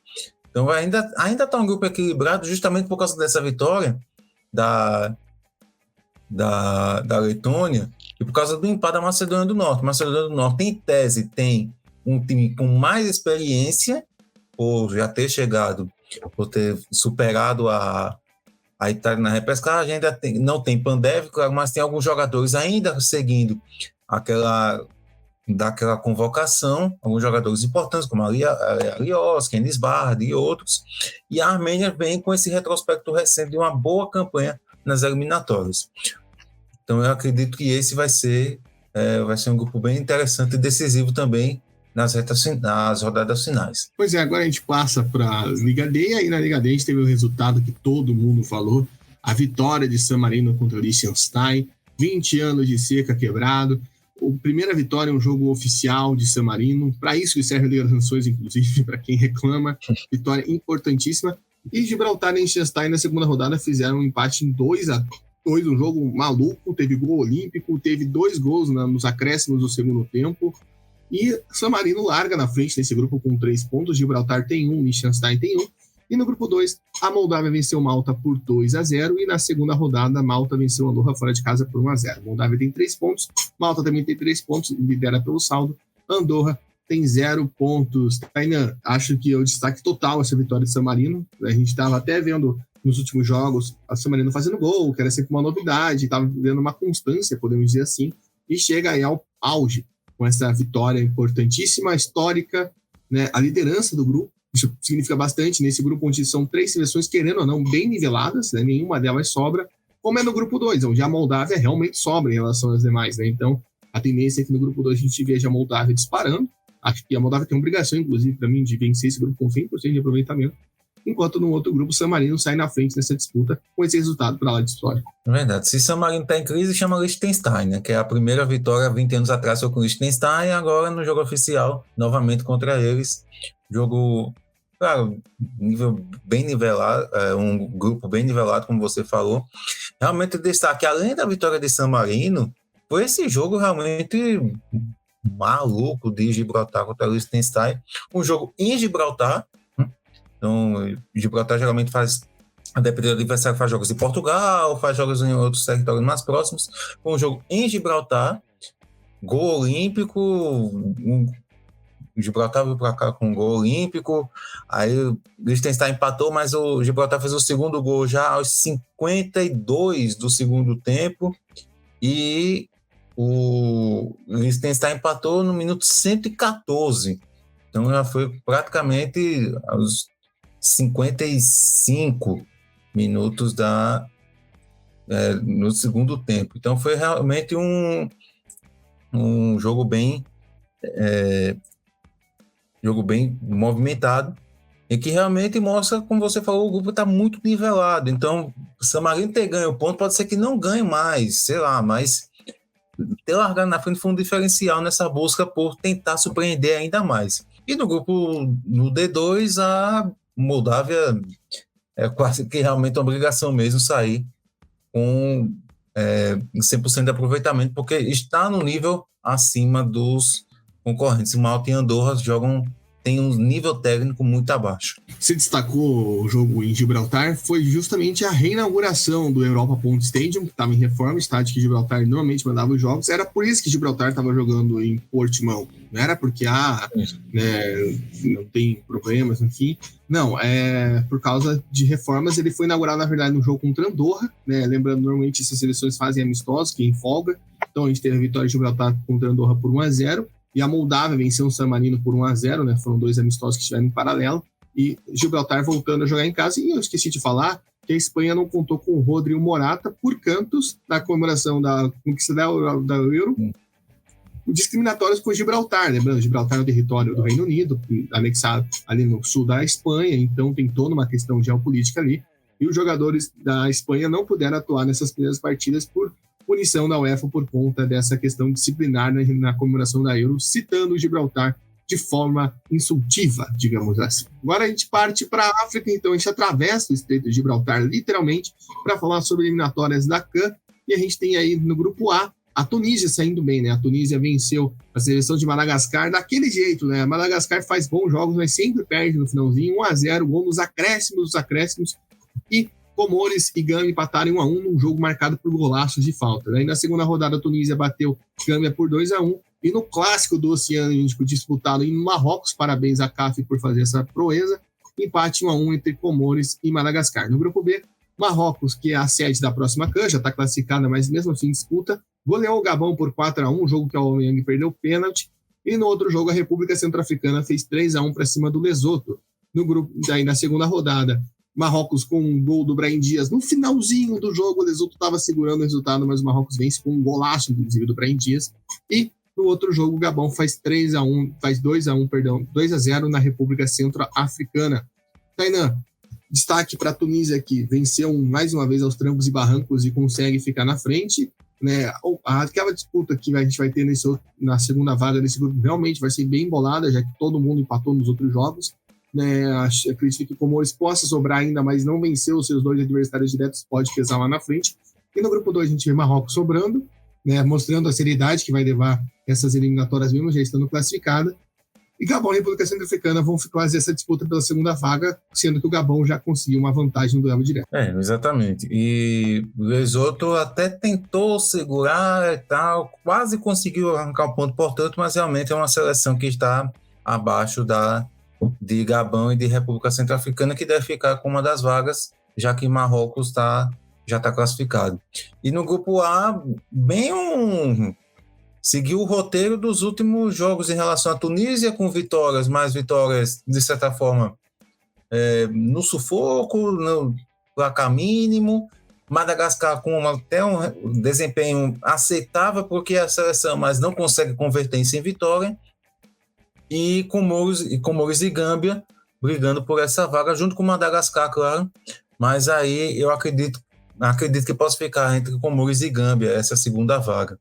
S3: Então ainda está um grupo equilibrado, justamente por causa dessa vitória da Letônia e por causa do empate da Macedônia do Norte. A Macedônia do Norte, em tese, tem um time com mais experiência, por já ter chegado, por ter superado a Itália na repescagem. Ainda não tem Pandev, claro, mas tem alguns jogadores ainda seguindo daquela convocação, alguns jogadores importantes, como Alios, Kenis Bard e outros. E a Armênia vem com esse retrospecto recente de uma boa campanha nas eliminatórias. Então eu acredito que esse vai ser um grupo bem interessante e decisivo também nas rodadas finais.
S2: Pois é, agora a gente passa para a Liga D, e aí na Liga D a gente teve o resultado que todo mundo falou, a vitória de San Marino contra o Liechtenstein, 20 anos de seca quebrado, a primeira vitória em um jogo oficial de San Marino, para isso que serve a Liga das Nações, inclusive, para quem reclama, vitória importantíssima, e Gibraltar e Liechtenstein na segunda rodada fizeram um empate em 2-2, um jogo maluco, teve gol olímpico, teve 2 gols nos acréscimos do segundo tempo, e San Marino larga na frente nesse grupo com 3 pontos, Gibraltar tem 1, Liechtenstein tem 1, e no grupo 2, a Moldávia venceu Malta por 2-0, e na segunda rodada, Malta venceu Andorra fora de casa por 1-0. Moldávia tem 3 pontos, Malta também tem 3 pontos, lidera pelo saldo, Andorra tem 0 pontos. Tainan, acho que é o destaque total essa vitória de San Marino, a gente estava até vendo nos últimos jogos a San Marino fazendo gol, que era sempre uma novidade, estava vendo uma constância, podemos dizer assim, e chega aí ao auge, com essa vitória importantíssima, histórica, né, a liderança do grupo. Isso significa bastante nesse grupo onde são 3 seleções, querendo ou não, bem niveladas, né, nenhuma delas sobra, como é no grupo 2, onde a Moldávia realmente sobra em relação às demais. Né, então, a tendência é que no grupo 2 a gente veja a Moldávia disparando. Acho que a Moldávia tem obrigação, inclusive, para mim, de vencer esse grupo com 100% de aproveitamento, enquanto no outro grupo, San Marino sai na frente nessa disputa com esse resultado para lá de história.
S3: É verdade. Se San Marino está em crise, chama Liechtenstein, né? Que é a primeira vitória 20 anos atrás foi com o Liechtenstein, e agora no jogo oficial, novamente contra eles. Jogo, claro, nível bem nivelado, um grupo bem nivelado, como você falou. Realmente, destaque, além da vitória de San Marino, foi esse jogo realmente maluco de Gibraltar contra Liechtenstein. Um jogo em Gibraltar. Então, Gibraltar geralmente faz, a depender do adversário, faz jogos em Portugal, faz jogos em outros territórios mais próximos. Foi um jogo em Gibraltar, gol olímpico, Gibraltar veio para cá com um gol olímpico, aí o Liechtenstein empatou, mas o Gibraltar fez o segundo gol já aos 52 do segundo tempo, e o Liechtenstein empatou no minuto 114. Então já foi praticamente aos 55 minutos no segundo tempo. Então foi realmente um jogo bem movimentado, e que realmente mostra, como você falou, o grupo está muito nivelado. Então, San Marino ter ganho o ponto, pode ser que não ganhe mais, sei lá, mas ter largado na frente foi um diferencial nessa busca por tentar surpreender ainda mais. E no grupo, no D2, a Moldávia é quase que realmente uma obrigação mesmo sair com 100% de aproveitamento, porque está no nível acima dos concorrentes. Malta e Andorra jogam tem um nível técnico muito abaixo.
S2: Se destacou o jogo em Gibraltar foi justamente a reinauguração do Europa Point Stadium, que estava em reforma, estádio que Gibraltar normalmente mandava os jogos. Era por isso que Gibraltar estava jogando em Portimão. Não era porque não tem problemas, enfim. Não, é por causa de reformas. Ele foi inaugurado, na verdade, no jogo contra Andorra, né? Lembrando, normalmente essas seleções fazem amistosos, que em folga. Então a gente teve a vitória de Gibraltar contra Andorra por 1-0. E a Moldávia venceu o San Marino por 1-0, né? Foram 2 amistosos que estiveram em paralelo. E Gibraltar voltando a jogar em casa. E eu esqueci de falar que a Espanha não contou com o Rodrigo Morata por cantos da comemoração da conquista da Euro. Discriminatórios com Gibraltar, lembrando, Gibraltar é o território do Reino Unido, anexado ali no sul da Espanha, então tem toda uma questão geopolítica ali. E os jogadores da Espanha não puderam atuar nessas primeiras partidas por punição da UEFA por conta dessa questão disciplinar na comemoração da Euro, citando o Gibraltar de forma insultiva, digamos assim. Agora a gente parte para a África, então a gente atravessa o Estreito de Gibraltar, literalmente, para falar sobre eliminatórias da CAN, e a gente tem aí no grupo A a Tunísia saindo bem, né? A Tunísia venceu a seleção de Madagascar daquele jeito, né? A Madagascar faz bons jogos, mas sempre perde no finalzinho, 1-0, gol nos acréscimos, e Comores e Gâmbia empataram 1-1 num jogo marcado por golaços de falta, né? E na segunda rodada a Tunísia bateu Gâmbia por 2-1, e no clássico do Oceano Índico disputado em Marrocos, parabéns à CAF por fazer essa proeza, empate 1-1 entre Comores e Madagascar. No grupo B, Marrocos, que é a sede da próxima CAN, já está classificada, mas mesmo assim disputa, goleou o Gabão por 4-1, um jogo que o Aubameyang perdeu pênalti, e no outro jogo a República Centro-Africana fez 3-1 para cima do Lesoto. No grupo, daí na segunda rodada, Marrocos com um gol do Brahim Dias no finalzinho do jogo, o Lesoto estava segurando o resultado, mas o Marrocos vence com um golaço, inclusive, do Brahim Dias, e no outro jogo o Gabão faz 2-0 na República Centro-Africana. Tainan, destaque para a Tunísia, que venceu mais uma vez aos trancos e barrancos e consegue ficar na frente, né? Aquela disputa que a gente vai ter na segunda vaga desse grupo realmente vai ser bem embolada, já que todo mundo empatou nos outros jogos, né? Acredito que o Comores possa sobrar ainda, mas não venceu os seus 2 adversários diretos, pode pesar lá na frente. E no grupo 2 a gente vê Marrocos sobrando, né? Mostrando a seriedade que vai levar essas eliminatórias mesmo já estando classificada. E Gabão e República Centro-Africana vão fazer essa disputa pela segunda vaga, sendo que o Gabão já conseguiu uma vantagem no duelo direto.
S3: Exatamente. E o Lesoto até tentou segurar e tal, quase conseguiu arrancar um ponto importante, mas realmente é uma seleção que está abaixo de Gabão e de República Centro-Africana, que deve ficar com uma das vagas, já que Marrocos já está classificado. E no grupo A, seguiu o roteiro dos últimos jogos em relação à Tunísia, com vitórias, mais vitórias, de certa forma, no sufoco, no placar mínimo. Madagascar com até um desempenho aceitável, porque é a seleção, mas não consegue converter isso em vitória. E Comores e Gâmbia brigando por essa vaga, junto com Madagascar, claro. Mas aí eu acredito que possa ficar entre Comores e Gâmbia, essa segunda vaga.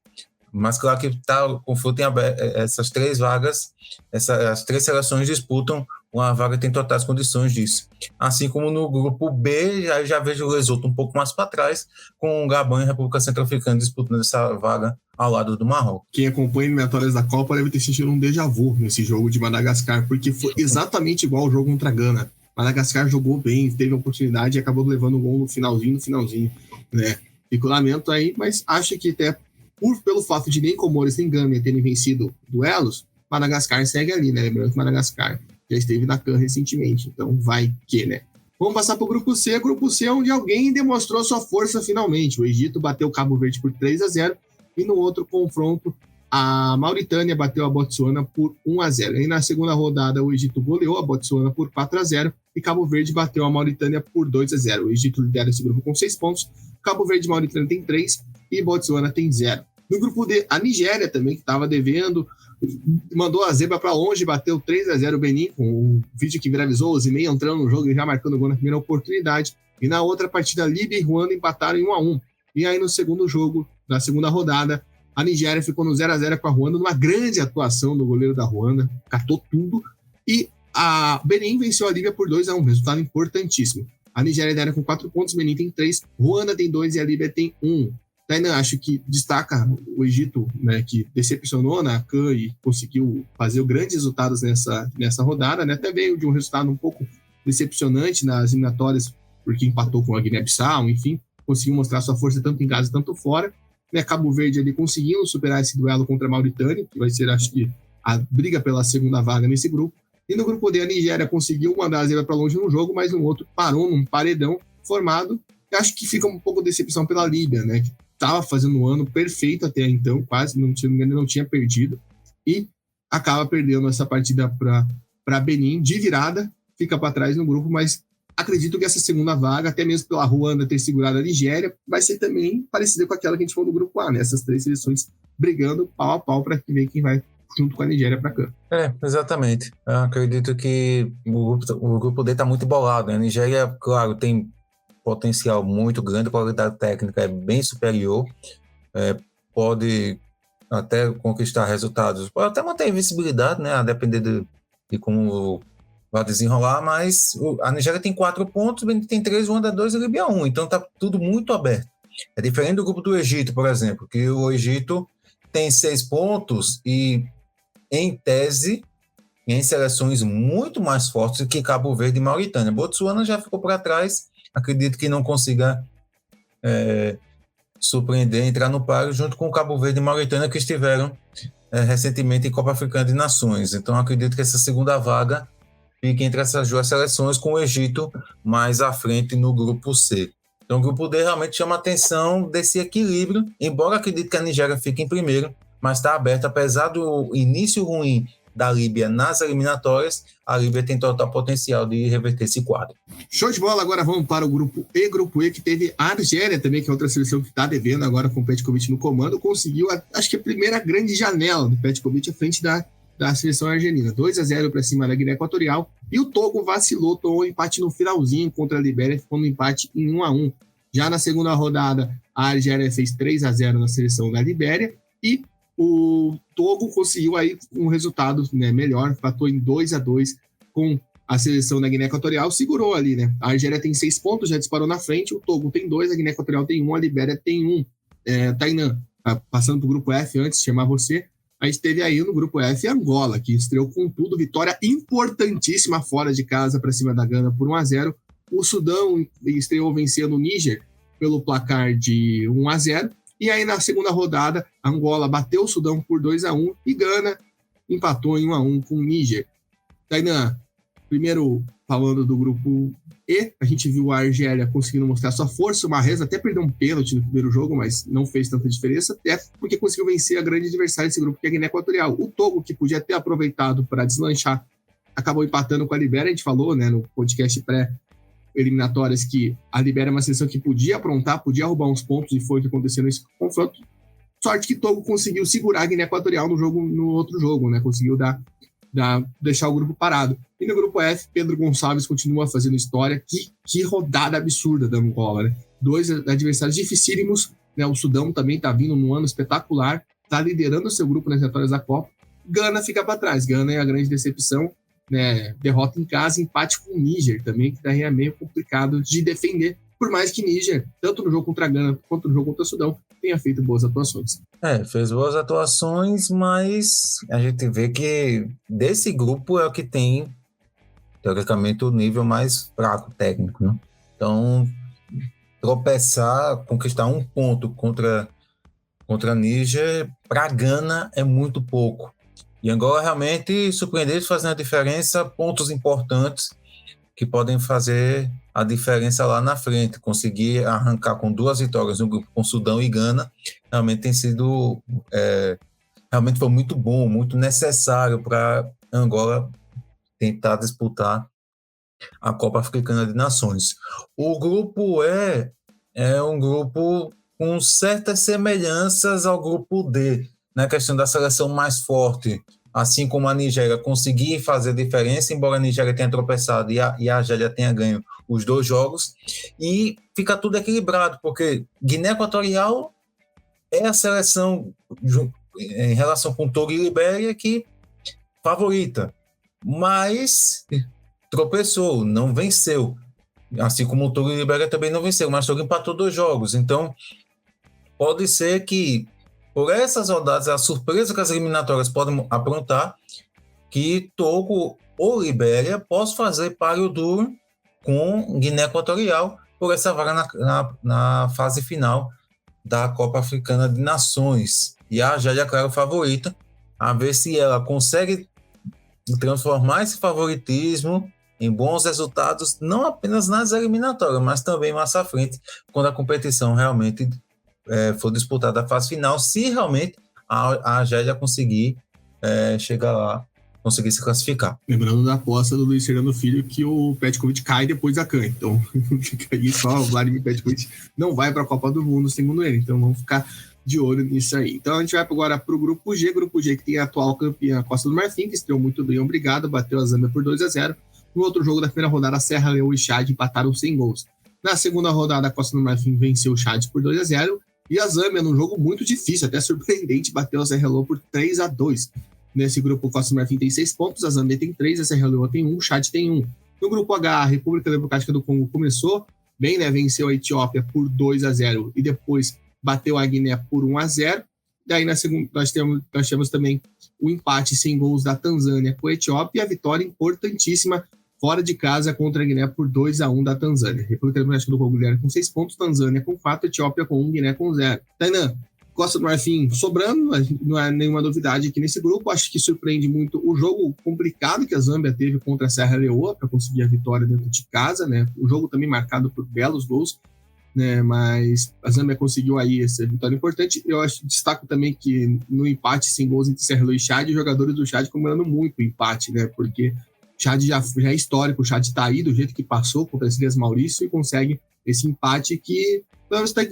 S3: Mas claro que está o confronto em aberto, essas 3 vagas, as 3 seleções disputam uma vaga que tem totais condições disso. Assim como no grupo B, já vejo o Lesoto um pouco mais para trás, com o Gabão e a República Centro-Africana disputando essa vaga ao lado do Marrocos.
S2: Quem acompanha eliminatórias da Copa deve ter sentido um déjà vu nesse jogo de Madagascar, porque foi exatamente igual ao jogo contra a Gana. Madagascar jogou bem, teve a oportunidade e acabou levando o gol no finalzinho, né? Fico lamento aí, mas acho que até pelo fato de nem Comores nem Gâmbia terem vencido duelos, Madagascar segue ali, né? Lembrando que Madagascar já esteve na CAN recentemente, então vai que, né? Vamos passar para o grupo C, onde alguém demonstrou sua força finalmente. O Egito bateu o Cabo Verde por 3-0 e no outro confronto a Mauritânia bateu a Botsuana por 1-0. E na segunda rodada o Egito goleou a Botsuana por 4-0 e Cabo Verde bateu a Mauritânia por 2-0. O Egito lidera esse grupo com 6 pontos, Cabo Verde e Mauritânia tem 3 e Botsuana tem 0. No grupo D, a Nigéria também, que estava devendo, mandou a zebra para longe, bateu 3-0 o Benin, com o vídeo que viralizou, o Osimhen entrando no jogo e já marcando o gol na primeira oportunidade. E na outra partida, Líbia e Ruanda empataram em 1-1. E aí no segundo jogo, na segunda rodada, a Nigéria ficou no 0-0 com a Ruanda, numa grande atuação do goleiro da Ruanda, catou tudo. E a Benin venceu a Líbia por 2-1, resultado importantíssimo. A Nigéria lidera com 4 pontos, Benin tem 3, Ruanda tem 2 e a Líbia tem 1. Tainan, acho que destaca o Egito, né, que decepcionou na CAN e conseguiu fazer grandes resultados nessa rodada, né? Até veio de um resultado um pouco decepcionante nas eliminatórias, porque empatou com a Guiné-Bissau, enfim, conseguiu mostrar sua força tanto em casa quanto fora. Né, Cabo Verde ali conseguindo superar esse duelo contra a Mauritânia, que vai ser, acho que, a briga pela segunda vaga nesse grupo. E no grupo D, a Nigéria conseguiu mandar a zebra para longe num jogo, mas no outro parou num paredão formado. Eu acho que fica um pouco de decepção pela Líbia, né? Que estava fazendo um ano perfeito até então, quase, não tinha perdido. E acaba perdendo essa partida para Benin de virada, fica para trás no grupo, mas acredito que essa segunda vaga, até mesmo pela Ruanda ter segurado a Nigéria, vai ser também parecida com aquela que a gente falou do grupo A, né? Essas 3 seleções brigando pau a pau para ver quem vai junto com a Nigéria para cá.
S3: Exatamente. Eu acredito que o grupo D está muito embolado, né? A Nigéria, claro, tem potencial muito grande, a qualidade técnica é bem superior, pode até conquistar resultados, pode até manter visibilidade, né? A depender de como vai desenrolar, mas a Nigéria tem 4 pontos, o Benin tem 3, Ruanda 2 e a Líbia 1, então está tudo muito aberto. É diferente do grupo do Egito, por exemplo, que o Egito tem 6 pontos e, em tese, em seleções muito mais fortes que Cabo Verde e Mauritânia. Botsuana já ficou para trás, acredito que não consiga surpreender, entrar no páreo junto com Cabo Verde e Mauritânia, que estiveram recentemente em Copa Africana de Nações. Então, acredito que essa segunda vaga fique entre essas 2 seleções, com o Egito mais à frente no grupo C. Então, o grupo D realmente chama a atenção desse equilíbrio, embora acredite que a Nigéria fique em primeiro, mas está aberta, apesar do início ruim da Líbia nas eliminatórias, a Líbia tem total potencial de reverter esse quadro.
S2: Show de bola, agora vamos para o grupo E, que teve a Argélia também, que é outra seleção que está devendo agora com o Petkovic no comando, conseguiu, acho que a primeira grande janela do Petkovic à frente da seleção argelina, 2-0 para cima da Guiné Equatorial, e o Togo vacilou, tomou um empate no finalzinho contra a Libéria, ficou no empate em 1-1. Já na segunda rodada, a Argélia fez 3-0 na seleção da Libéria, e o Togo conseguiu aí um resultado, né, melhor, empatou em 2-2 com a seleção da Guiné Equatorial, segurou ali, né? A Argélia tem 6 pontos, já disparou na frente, o Togo tem 2, a Guiné Equatorial tem 1, a Libéria tem 1. Tainan, passando para o grupo F antes de chamar você, a gente teve aí no grupo F Angola, que estreou com tudo, vitória importantíssima fora de casa para cima da Gana por 1-0. O Sudão estreou vencendo o Níger pelo placar de 1-0. E aí, na segunda rodada, Angola bateu o Sudão por 2-1 e Gana empatou em 1-1 com o Níger. Tainan, primeiro falando do grupo E, a gente viu a Argélia conseguindo mostrar sua força. O Mahrez até perdeu um pênalti no primeiro jogo, mas não fez tanta diferença, até porque conseguiu vencer a grande adversária desse grupo, que é a Guiné Equatorial. O Togo, que podia ter aproveitado para deslanchar, acabou empatando com a Libéria. A gente falou, né, no podcast pré-eliminatórias que a Libéria é uma seleção que podia aprontar, podia roubar uns pontos, e foi o que aconteceu nesse confronto. Sorte que Togo conseguiu segurar a Guiné Equatorial no outro jogo, né? Conseguiu deixar o grupo parado. E no grupo F, Pedro Gonçalves continua fazendo história. Que rodada absurda da Angola, né? 2 adversários dificílimos, né? O Sudão também está vindo num ano espetacular, está liderando o seu grupo nas vitórias da Copa. Gana fica para trás. Gana é a grande decepção, né? Derrota em casa, empate com o Níger também, que daí é meio complicado de defender, por mais que Níger, tanto no jogo contra a Gana quanto no jogo contra o Sudão, tenha feito boas atuações.
S3: Fez boas atuações, mas a gente vê que desse grupo é o que tem, teoricamente, o nível mais fraco técnico, né? Então, tropeçar, conquistar 1 ponto contra Níger, para Gana é muito pouco. E Angola realmente surpreendeu, fazendo a diferença, pontos importantes que podem fazer a diferença lá na frente. Conseguir arrancar com 2 vitórias no grupo com Sudão e Gana, realmente tem sido... realmente foi muito bom, muito necessário para Angola tentar disputar a Copa Africana de Nações. O grupo E é um grupo com certas semelhanças ao grupo D, na questão da seleção mais forte, assim como a Nigéria conseguir fazer diferença, embora a Nigéria tenha tropeçado e a Argélia tenha ganho os 2 jogos, e fica tudo equilibrado, porque Guiné Equatorial é a seleção, em relação com Togo e Libéria, que favorita, mas tropeçou, não venceu, assim como o Togo e Libéria também não venceu, mas o Togo empatou 2 jogos, então pode ser que, por essas rodadas, a surpresa que as eliminatórias podem aprontar, que Togo ou Libéria possam fazer páreo duro com Guiné Equatorial por essa vaga na fase final da Copa Africana de Nações. E a Argélia é, claro, favorita, a ver se ela consegue transformar esse favoritismo em bons resultados, não apenas nas eliminatórias, mas também mais à frente, quando a competição realmente for disputada a fase final, se realmente a Argélia conseguir chegar lá, conseguir se classificar.
S2: Lembrando da aposta do Luiz Fernando Filho que o Petkovic cai depois da CAN. Então, fica aí só, o Vladimir Petkovic não vai para a Copa do Mundo, segundo ele. Então, vamos ficar de olho nisso aí. Então, a gente vai agora para o Grupo G. Grupo G que tem a atual campeã Costa do Marfim, que estreou muito bem, obrigado, bateu a Zâmbia por 2-0. No outro jogo da primeira rodada, Serra Leoa e Chad empataram sem gols. Na segunda rodada, a Costa do Marfim venceu o Chad por 2-0. E a Zâmbia, num jogo muito difícil, até surpreendente, bateu a Serra Leoa por 3-2. Nesse grupo, o Costa do Marfim tem 6 pontos, a Zâmbia tem 3, a Serra Leoa tem 1, o Chad tem 1. No grupo H, a República Democrática do Congo começou bem, né? Venceu a Etiópia por 2-0 e depois bateu a Guiné por 1-0. Daí na segunda, nós temos também o empate sem gols da Tanzânia com a Etiópia e a vitória importantíssima fora de casa contra a Guiné por 2-1 da Tanzânia. República Democrática do Congo com 6 pontos, Tanzânia com 4, Etiópia com 1, Guiné com 0. Tainan, Costa do Marfim sobrando, não é nenhuma novidade aqui nesse grupo. Acho que surpreende muito o jogo complicado que a Zâmbia teve contra a Serra Leoa para conseguir a vitória dentro de casa, né? O jogo também marcado por belos gols, né? Mas a Zâmbia conseguiu aí essa vitória importante. Eu destaco também que no empate sem gols entre Serra Leoa e Chad, os jogadores do Chad comemorando muito o empate, né? Porque o Chad já é histórico, o Chad está aí do jeito que passou contra as Ilhas Maurício e consegue esse empate que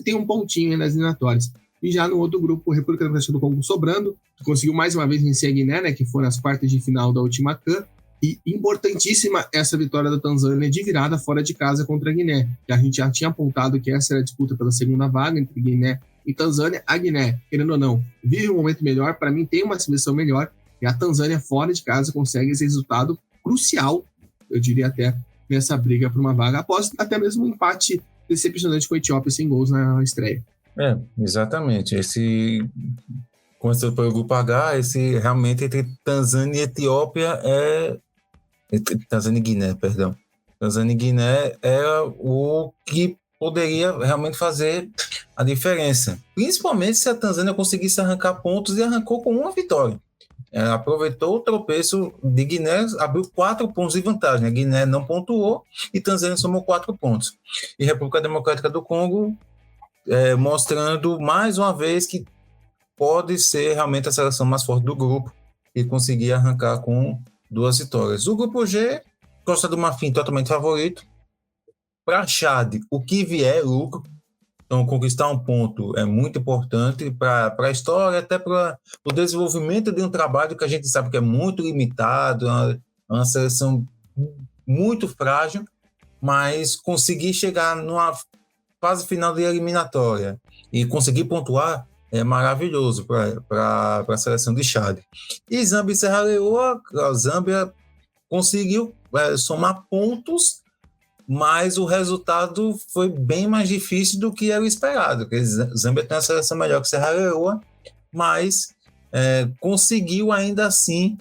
S2: tem um pontinho nas eliminatórias. E já no outro grupo, a República Democrática do Congo sobrando, conseguiu mais uma vez vencer a Guiné, né, que foi nas quartas de final da última CAN. E importantíssima essa vitória da Tanzânia de virada fora de casa contra a Guiné, que a gente já tinha apontado que essa era a disputa pela segunda vaga entre Guiné e Tanzânia. A Guiné, querendo ou não, vive um momento melhor, para mim tem uma seleção melhor, e a Tanzânia fora de casa consegue esse resultado crucial, eu diria até, nessa briga por uma vaga, após até mesmo um empate decepcionante com a Etiópia sem gols na estreia.
S3: Exatamente. Começando pelo grupo H, esse realmente entre Tanzânia e Etiópia Tanzânia e Guiné, perdão. Tanzânia e Guiné é o que poderia realmente fazer a diferença. Principalmente se a Tanzânia conseguisse arrancar pontos e arrancou com uma vitória. Ela aproveitou o tropeço de Guiné, abriu 4 pontos de vantagem. A Guiné não pontuou e Tanzânia somou 4 pontos. E República Democrática do Congo mostrando mais uma vez que pode ser realmente a seleção mais forte do grupo e conseguir arrancar com 2 vitórias. O grupo G, Costa do Marfim totalmente favorito. Para Chad, o que vier é lucro. Então, conquistar um ponto é muito importante para a história, até para o desenvolvimento de um trabalho que a gente sabe que é muito limitado, é uma seleção muito frágil, mas conseguir chegar numa fase final de eliminatória e conseguir pontuar é maravilhoso para a seleção de Chad. E Zâmbia e Serra Leoa, a Zâmbia conseguiu somar pontos, mas o resultado foi bem mais difícil do que era esperado, porque Zâmbia tem uma seleção melhor que Serra Leoa, mas conseguiu ainda assim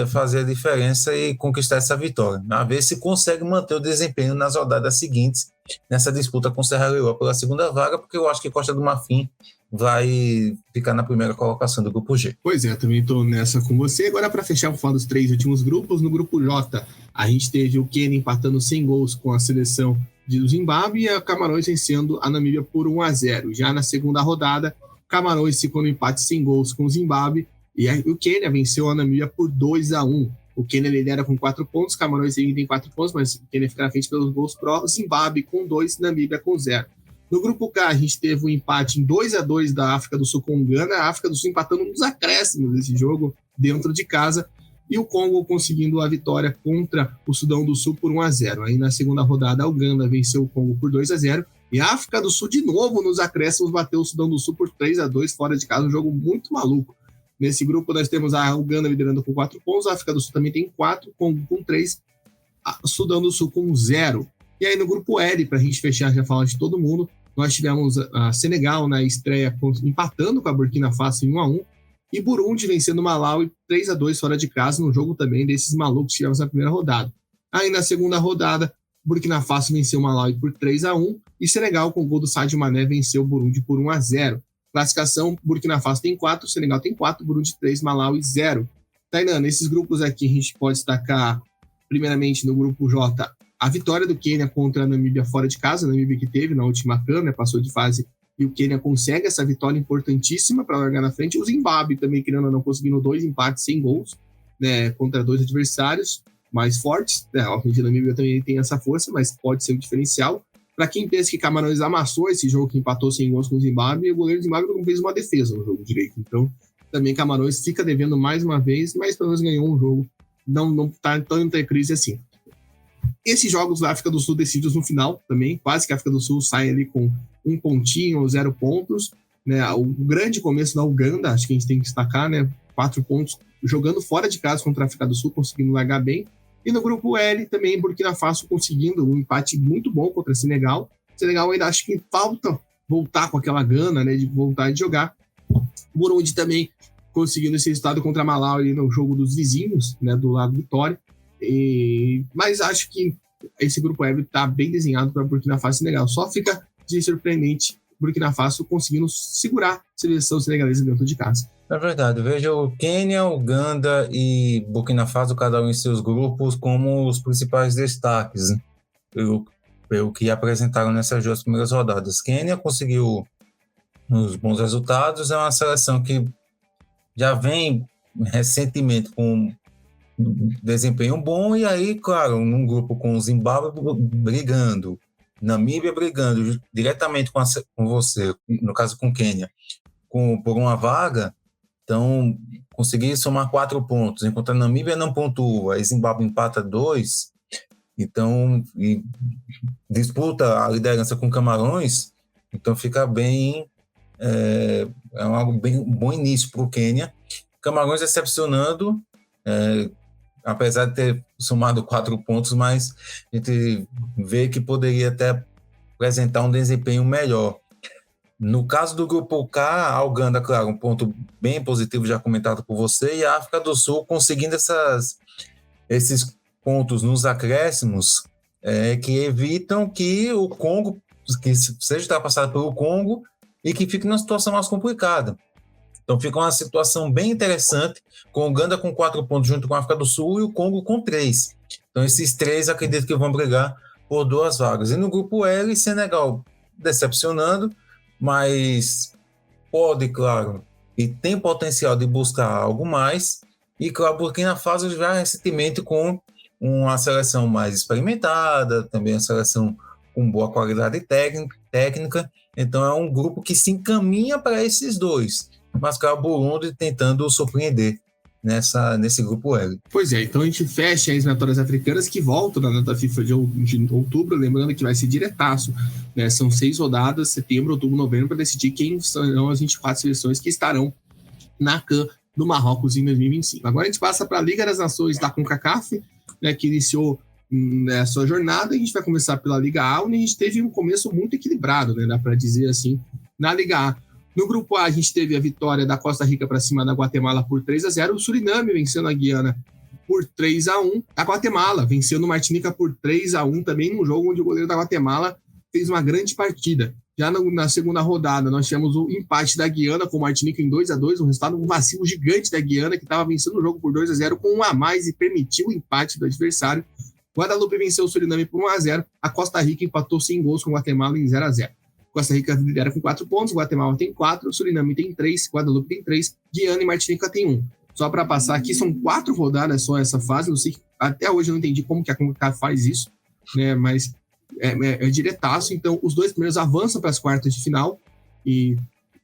S3: fazer a diferença e conquistar essa vitória. A ver se consegue manter o desempenho nas rodadas seguintes, nessa disputa com Serra Leoa pela segunda vaga, porque eu acho que Costa do Marfim vai ficar na primeira colocação do grupo G.
S2: Pois é, também estou nessa com você. Agora, para fechar, vou falar dos 3 últimos grupos. No grupo J, a gente teve o Quênia empatando sem gols com a seleção do Zimbábue e a Camarões vencendo a Namíbia por 1-0. Já na segunda rodada, Camarões ficou no empate sem gols com o Zimbábue e o Quênia venceu a Namíbia por 2-1. O Quênia lidera com 4 pontos, Camarões ainda tem 4 pontos, mas o Quênia fica na frente pelos gols pró, Zimbábue com 2, Namíbia com 0. No grupo K, a gente teve um empate em 2-2 da África do Sul com Gana, a África do Sul empatando nos acréscimos desse jogo dentro de casa, e o Congo conseguindo a vitória contra o Sudão do Sul por 1-0. Aí na segunda rodada, a Uganda venceu o Congo por 2-0, e a África do Sul de novo nos acréscimos bateu o Sudão do Sul por 3-2 fora de casa, um jogo muito maluco. Nesse grupo nós temos a Uganda liderando com 4 pontos, a África do Sul também tem 4, Congo com 3, o Sudão do Sul com 0. E aí no grupo L, para a gente fechar, já falar de todo mundo, nós tivemos a Senegal na estreia empatando com a Burkina Faso em 1-1, e Burundi vencendo o Malawi 3-2 fora de casa, no jogo também desses malucos que tivemos na primeira rodada. Aí na segunda rodada, Burkina Faso venceu o Malawi por 3-1, e Senegal, com o gol do Sadio Mané, venceu o Burundi por 1-0. Classificação, Burkina Faso tem 4, Senegal tem 4, Burundi 3, Malawi 0. Tainan, nesses grupos aqui a gente pode destacar, primeiramente no grupo J, a vitória do Quênia contra a Namíbia fora de casa, a Namíbia que teve na última CAN, né, passou de fase, e o Quênia consegue essa vitória importantíssima para largar na frente. O Zimbábue também, querendo ou não, conseguindo 2 empates sem gols, né, contra 2 adversários mais fortes. A Namíbia também tem essa força, mas pode ser um diferencial. Para quem pensa que Camarões amassou esse jogo, que empatou sem gols com o Zimbábue, o goleiro do Zimbábue não fez uma defesa no jogo direito. Então, também Camarões fica devendo mais uma vez, mas pelo menos ganhou um jogo. Não está tanta crise assim. Esses jogos da África do Sul decididos no final também, quase que a África do Sul sai ali com 1 pontinho ou 0 pontos, né? O grande começo da Uganda, acho que a gente tem que destacar, né? 4 pontos, jogando fora de casa contra a África do Sul, conseguindo largar bem. E no grupo L também, Burkina Faso conseguindo um empate muito bom contra o Senegal. Senegal ainda acho que falta voltar com aquela gana, né? De voltar a jogar. Burundi também conseguindo esse resultado contra a Malawi no jogo dos vizinhos, né? Do lado Vitória. Mas acho que esse grupo L está bem desenhado para Burkina Faso e Senegal. Só fica de surpreendente Burkina Faso conseguindo segurar a seleção senegalesa dentro de casa.
S3: É verdade, vejo o Quênia, Uganda e Burkina Faso, cada um em seus grupos, como os principais destaques, né? pelo que apresentaram nessas 2 primeiras rodadas. Quênia conseguiu uns bons resultados, é uma seleção que já vem recentemente com desempenho bom, e aí, claro, num grupo com o Zimbábue brigando, Namíbia brigando diretamente com você, no caso com Quênia, por uma vaga, então conseguir somar 4 pontos, enquanto a Namíbia não pontua, a Zimbábue empata 2, então disputa a liderança com Camarões, então fica bem, é um bom início para o Quênia. Camarões decepcionando, apesar de ter somado 4 pontos, mas a gente vê que poderia até apresentar um desempenho melhor. No caso do grupo K, a Uganda, claro, um ponto bem positivo já comentado por você, e a África do Sul conseguindo esses pontos nos acréscimos que evitam que o Congo que seja ultrapassado pelo Congo e que fique numa situação mais complicada. Então fica uma situação bem interessante, com a Uganda com 4 pontos junto com a África do Sul e o Congo com 3. Então esses 3 acredito que vão brigar por 2 vagas. E no grupo L, Senegal decepcionando, mas pode, claro, e tem potencial de buscar algo mais. E claro, Burkina Faso já recentemente com uma seleção mais experimentada, também uma seleção com boa qualidade técnica. Então é um grupo que se encaminha para esses 2. Mas claro, Burundi tentando surpreender nesse grupo L.
S2: Pois é, então a gente fecha as eliminatórias africanas que voltam na data FIFA de outubro, lembrando que vai ser diretaço, né? São 6 rodadas, setembro, outubro, novembro, para decidir quem são as 24 seleções que estarão na CAN do Marrocos em 2025. Agora a gente passa para a Liga das Nações da CONCACAF, né, que iniciou a sua jornada. A gente vai começar pela Liga A, onde a gente teve um começo muito equilibrado, né, dá para dizer assim, na Liga A. No grupo A, a gente teve a vitória da Costa Rica para cima da Guatemala por 3-0. O Suriname vencendo a Guiana por 3-1. A Guatemala vencendo o Martinica por 3-1, também num jogo onde o goleiro da Guatemala fez uma grande partida. Já na segunda rodada, nós tivemos o empate da Guiana com o Martinica em 2-2, um resultado, um vacilo gigante da Guiana, que estava vencendo o jogo por 2-0 com 1 a mais e permitiu o empate do adversário. Guadalupe venceu o Suriname por 1-0. A Costa Rica empatou sem gols com o Guatemala em 0-0. Costa Rica lidera com 4 pontos, Guatemala tem 4, Suriname tem 3, Guadalupe tem 3, Guiana e Martinica tem 1. Só para passar aqui, são 4 rodadas só essa fase, não sei, até hoje eu não entendi como que a CONCACAF faz isso, né, mas é diretaço. Então os 2 primeiros avançam para as quartas de final, e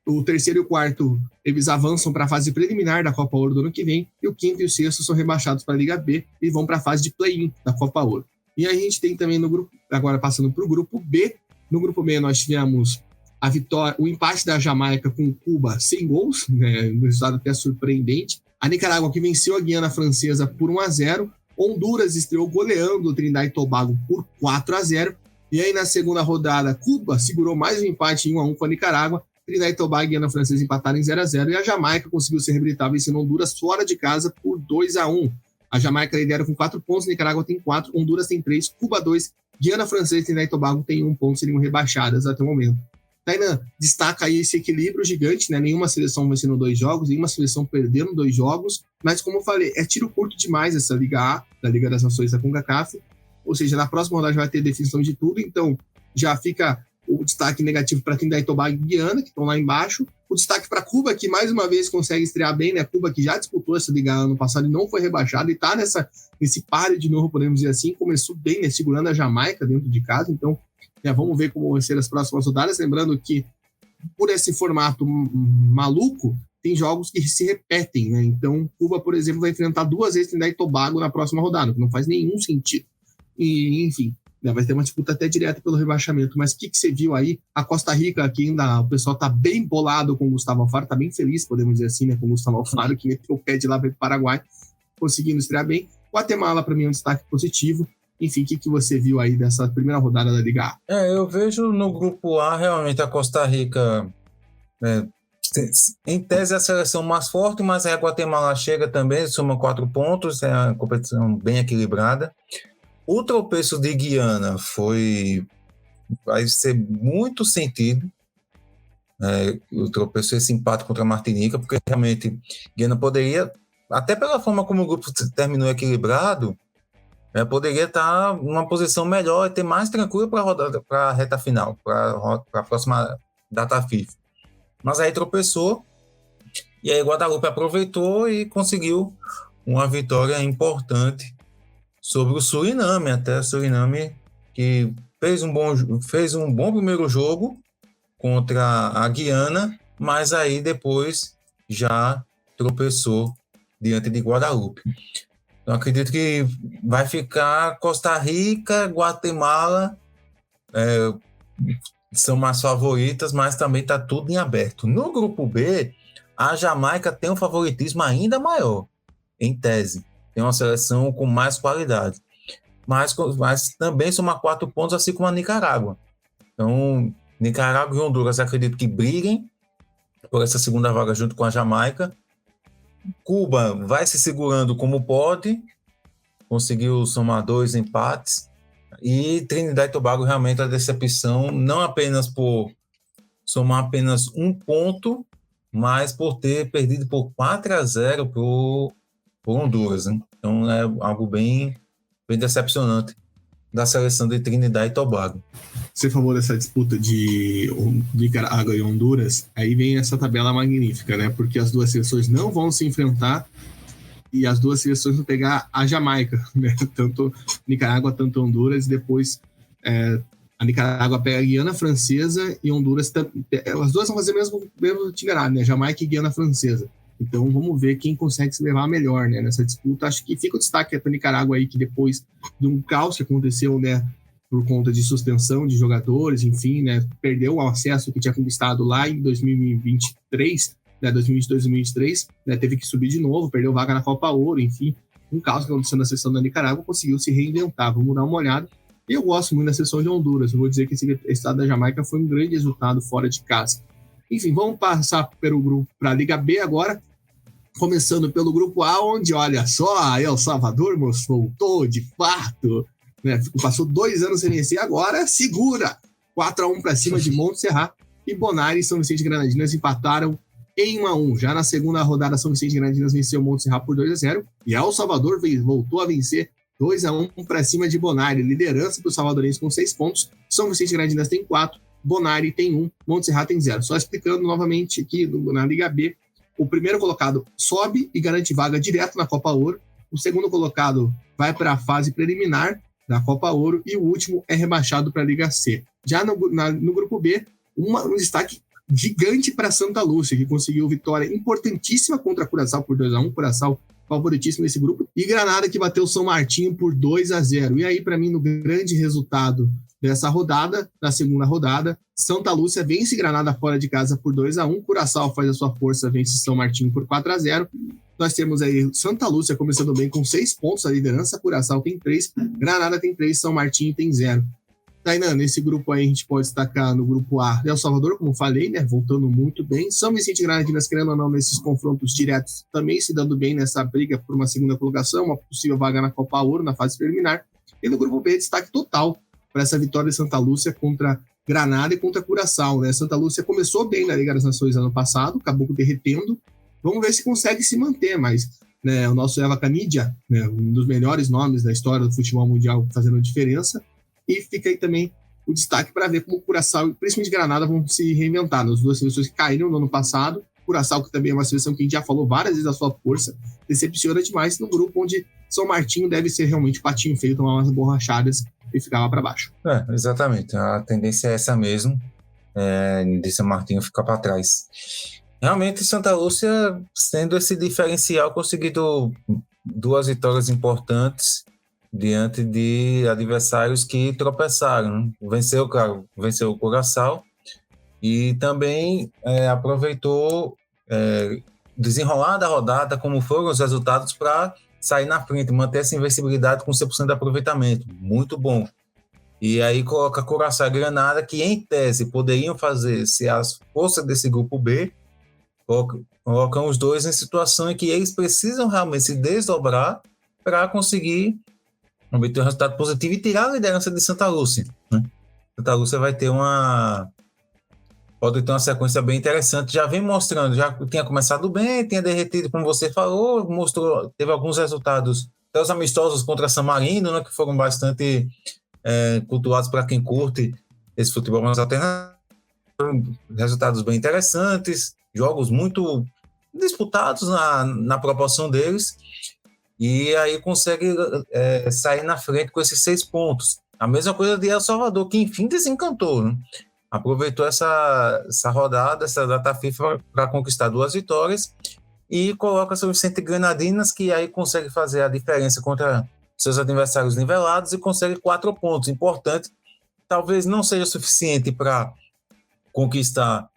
S2: o terceiro e o quarto eles avançam para a fase preliminar da Copa Ouro do ano que vem, e o quinto e o sexto são rebaixados para a Liga B e vão para a fase de play-in da Copa Ouro. E a gente tem também no grupo, agora passando para o grupo B. No grupo B, nós tivemos a vitória, o empate da Jamaica com Cuba sem gols, né, um resultado até surpreendente. A Nicarágua, que venceu a Guiana Francesa por 1-0. Honduras estreou goleando o Trindade e Tobago por 4-0. E aí, na segunda rodada, Cuba segurou mais um empate em 1-1 com a Nicarágua. Trinidad e Tobago e Guiana Francesa empataram em 0-0. E a Jamaica conseguiu se reabilitar, vencendo Honduras fora de casa por 2-1. A Jamaica lidera com 4 pontos, Nicarágua tem 4, Honduras tem 3, Cuba 2, Guiana Francesa e Trinidad e Tobago tem 1 ponto, seriam rebaixadas até o momento. Tainan, destaca aí esse equilíbrio gigante, né? Nenhuma seleção vencendo 2 jogos, nenhuma seleção perdendo 2 jogos, mas como eu falei, é tiro curto demais essa Liga A, da Liga das Nações da CONCACAF. Ou seja, na próxima rodada já vai ter definição de tudo, então já fica o destaque negativo para Trinidad e Tobago e Guiana, que estão lá embaixo. O destaque para Cuba, que mais uma vez consegue estrear bem, né? Cuba que já disputou essa Liga ano passado e não foi rebaixado, e está nesse páreo de novo, podemos dizer assim, começou bem, né? Segurando a Jamaica dentro de casa, então já vamos ver como vão ser as próximas rodadas, lembrando que por esse formato maluco, tem jogos que se repetem, né? Então, Cuba, por exemplo, vai enfrentar 2 vezes Trinidad e Tobago na próxima rodada, que não faz nenhum sentido. E, enfim, vai ter uma disputa até direta pelo rebaixamento. Mas o que você viu aí? A Costa Rica, aqui ainda o pessoal tá bem bolado com o Gustavo Alfaro, tá bem feliz, podemos dizer assim, né, com o Gustavo Alfaro, que meteu o pé de lá para o Paraguai, conseguindo estrear bem. Guatemala, para mim, é um destaque positivo. Enfim, o que você viu aí dessa primeira rodada da Liga A?
S3: Eu vejo no grupo A, realmente, a Costa Rica, em tese, é a seleção mais forte, mas a Guatemala chega também, soma 4 pontos, é uma competição bem equilibrada. O tropeço de Guiana vai ser muito sentido. O tropeço, esse empate contra a Martinica, porque realmente Guiana poderia, até pela forma como o grupo terminou equilibrado, poderia estar numa posição melhor e ter mais tranquilo para a reta final, para a próxima data FIFA. Mas aí tropeçou, e aí Guadalupe aproveitou e conseguiu uma vitória importante sobre o Suriname, até o Suriname que fez um bom primeiro jogo contra a Guiana, mas aí depois já tropeçou diante de Guadalupe. Então acredito que vai ficar Costa Rica, Guatemala, são mais favoritas, mas também está tudo em aberto. No grupo B, a Jamaica tem um favoritismo ainda maior, em tese. Tem uma seleção com mais qualidade. Mas também soma 4 pontos, assim como a Nicarágua. Então, Nicarágua e Honduras, acredito que briguem por essa segunda vaga junto com a Jamaica. Cuba vai se segurando como pode, conseguiu somar 2 empates. E Trinidad e Tobago realmente a decepção, não apenas por somar apenas 1 ponto, mas por ter perdido por 4-0 por Honduras, né? Então é algo bem decepcionante da seleção de Trinidad e Tobago.
S2: Você falou dessa disputa de Nicarágua e Honduras, aí vem essa tabela magnífica, né? Porque as duas seleções não vão se enfrentar e as duas seleções vão pegar a Jamaica, né? Tanto Nicarágua, tanto Honduras, e depois a Nicarágua pega a Guiana Francesa e Honduras, as duas vão fazer o mesmo itinerário, né? Jamaica e Guiana Francesa. Então vamos ver quem consegue se levar melhor, né, nessa disputa. Acho que fica o destaque para a Nicarágua aí, que depois de um caos que aconteceu, né, por conta de suspensão de jogadores, enfim, né, perdeu o acesso que tinha conquistado lá em 2023, né, 2022-2023, né, teve que subir de novo, perdeu vaga na Copa Ouro, enfim, um caos que aconteceu na seleção da Nicarágua, conseguiu se reinventar. Vamos dar uma olhada. Eu gosto muito da seleção de Honduras, eu vou dizer que esse estado da Jamaica foi um grande resultado fora de casa. Enfim, vamos passar pelo grupo para a Liga B agora, começando pelo grupo A, onde, olha só, El Salvador voltou de fato, né? Passou 2 anos sem vencer, agora segura 4-1 para cima de Montserrat, e Bonaire e São Vicente de Granadinas empataram em 1-1. Já na segunda rodada, São Vicente de Granadinas venceu Montserrat por 2-0, e El Salvador voltou a vencer 2-1 para cima de Bonaire. Liderança para os salvadorenses com 6 pontos, São Vicente de Granadinas tem 4, Bonaire tem 1, Montserrat tem 0. Só explicando novamente aqui na Liga B, o primeiro colocado sobe e garante vaga direto na Copa Ouro. O segundo colocado vai para a fase preliminar da Copa Ouro e o último é rebaixado para a Liga C. Já no grupo B, um destaque gigante para Santa Lúcia, que conseguiu vitória importantíssima contra a Curaçao por 2-1. Curaçao favoritíssimo nesse grupo. E Granada, que bateu São Martinho por 2-0. E aí, para mim, no grande resultado dessa rodada, na segunda rodada, Santa Lúcia vence Granada fora de casa por 2-1, Curaçao faz a sua força, vence São Martinho por 4-0. Nós temos aí Santa Lúcia começando bem com 6 pontos a liderança, Curaçao tem 3, Granada tem 3, São Martinho tem 0. Tainan, nesse grupo aí a gente pode destacar no grupo A, El Salvador, como falei, né, voltando muito bem. São Vicente e Granadinas, querendo ou não, nesses confrontos diretos, também se dando bem nessa briga por uma segunda colocação, uma possível vaga na Copa Ouro, na fase preliminar. E no grupo B, destaque total para essa vitória de Santa Lúcia contra Granada e contra Curaçao, né? Santa Lúcia começou bem na Liga das Nações ano passado, acabou derretendo. Vamos ver se consegue se manter, mas né, o nosso Eva Canidia, né, um dos melhores nomes da história do futebol mundial, fazendo diferença. E fica aí também o destaque para ver como o Curaçao e principalmente Granada vão se reinventar. As duas seleções que caíram no ano passado, Curaçao, que também é uma seleção que a gente já falou várias vezes da sua força, decepciona demais no grupo onde São Martinho deve ser realmente patinho feio, tomar umas borrachadas e ficar lá para baixo.
S3: Exatamente, a tendência é essa mesmo, de São Martinho ficar para trás. Realmente, Santa Lúcia, sendo esse diferencial, conseguido 2 vitórias importantes diante de adversários que tropeçaram. Venceu o Curaçao e também aproveitou desenrolar da rodada, como foram os resultados, para sair na frente, manter essa invencibilidade com 100% de aproveitamento. Muito bom. E aí coloca Curaçao e Granada, que em tese poderiam fazer, se as forças desse grupo B, colocam os dois em situação em que eles precisam realmente se desdobrar para conseguir obter um resultado positivo e tirar a liderança de Santa Lúcia, né? Santa Lúcia pode ter uma sequência bem interessante, já vem mostrando, já tinha começado bem, tinha derretido, como você falou, teve alguns resultados, até os amistosos contra San Marino, né, que foram bastante cultuados para quem curte esse futebol mais alternativo, resultados bem interessantes, jogos muito disputados na proporção deles, e aí consegue sair na frente com esses 6 pontos. A mesma coisa de El Salvador, que enfim desencantou, né? Aproveitou essa rodada, essa data FIFA, para conquistar 2 vitórias e coloca São Vicente e Granadinas, que aí consegue fazer a diferença contra seus adversários nivelados e consegue 4 pontos. Importante, talvez não seja suficiente para conquistar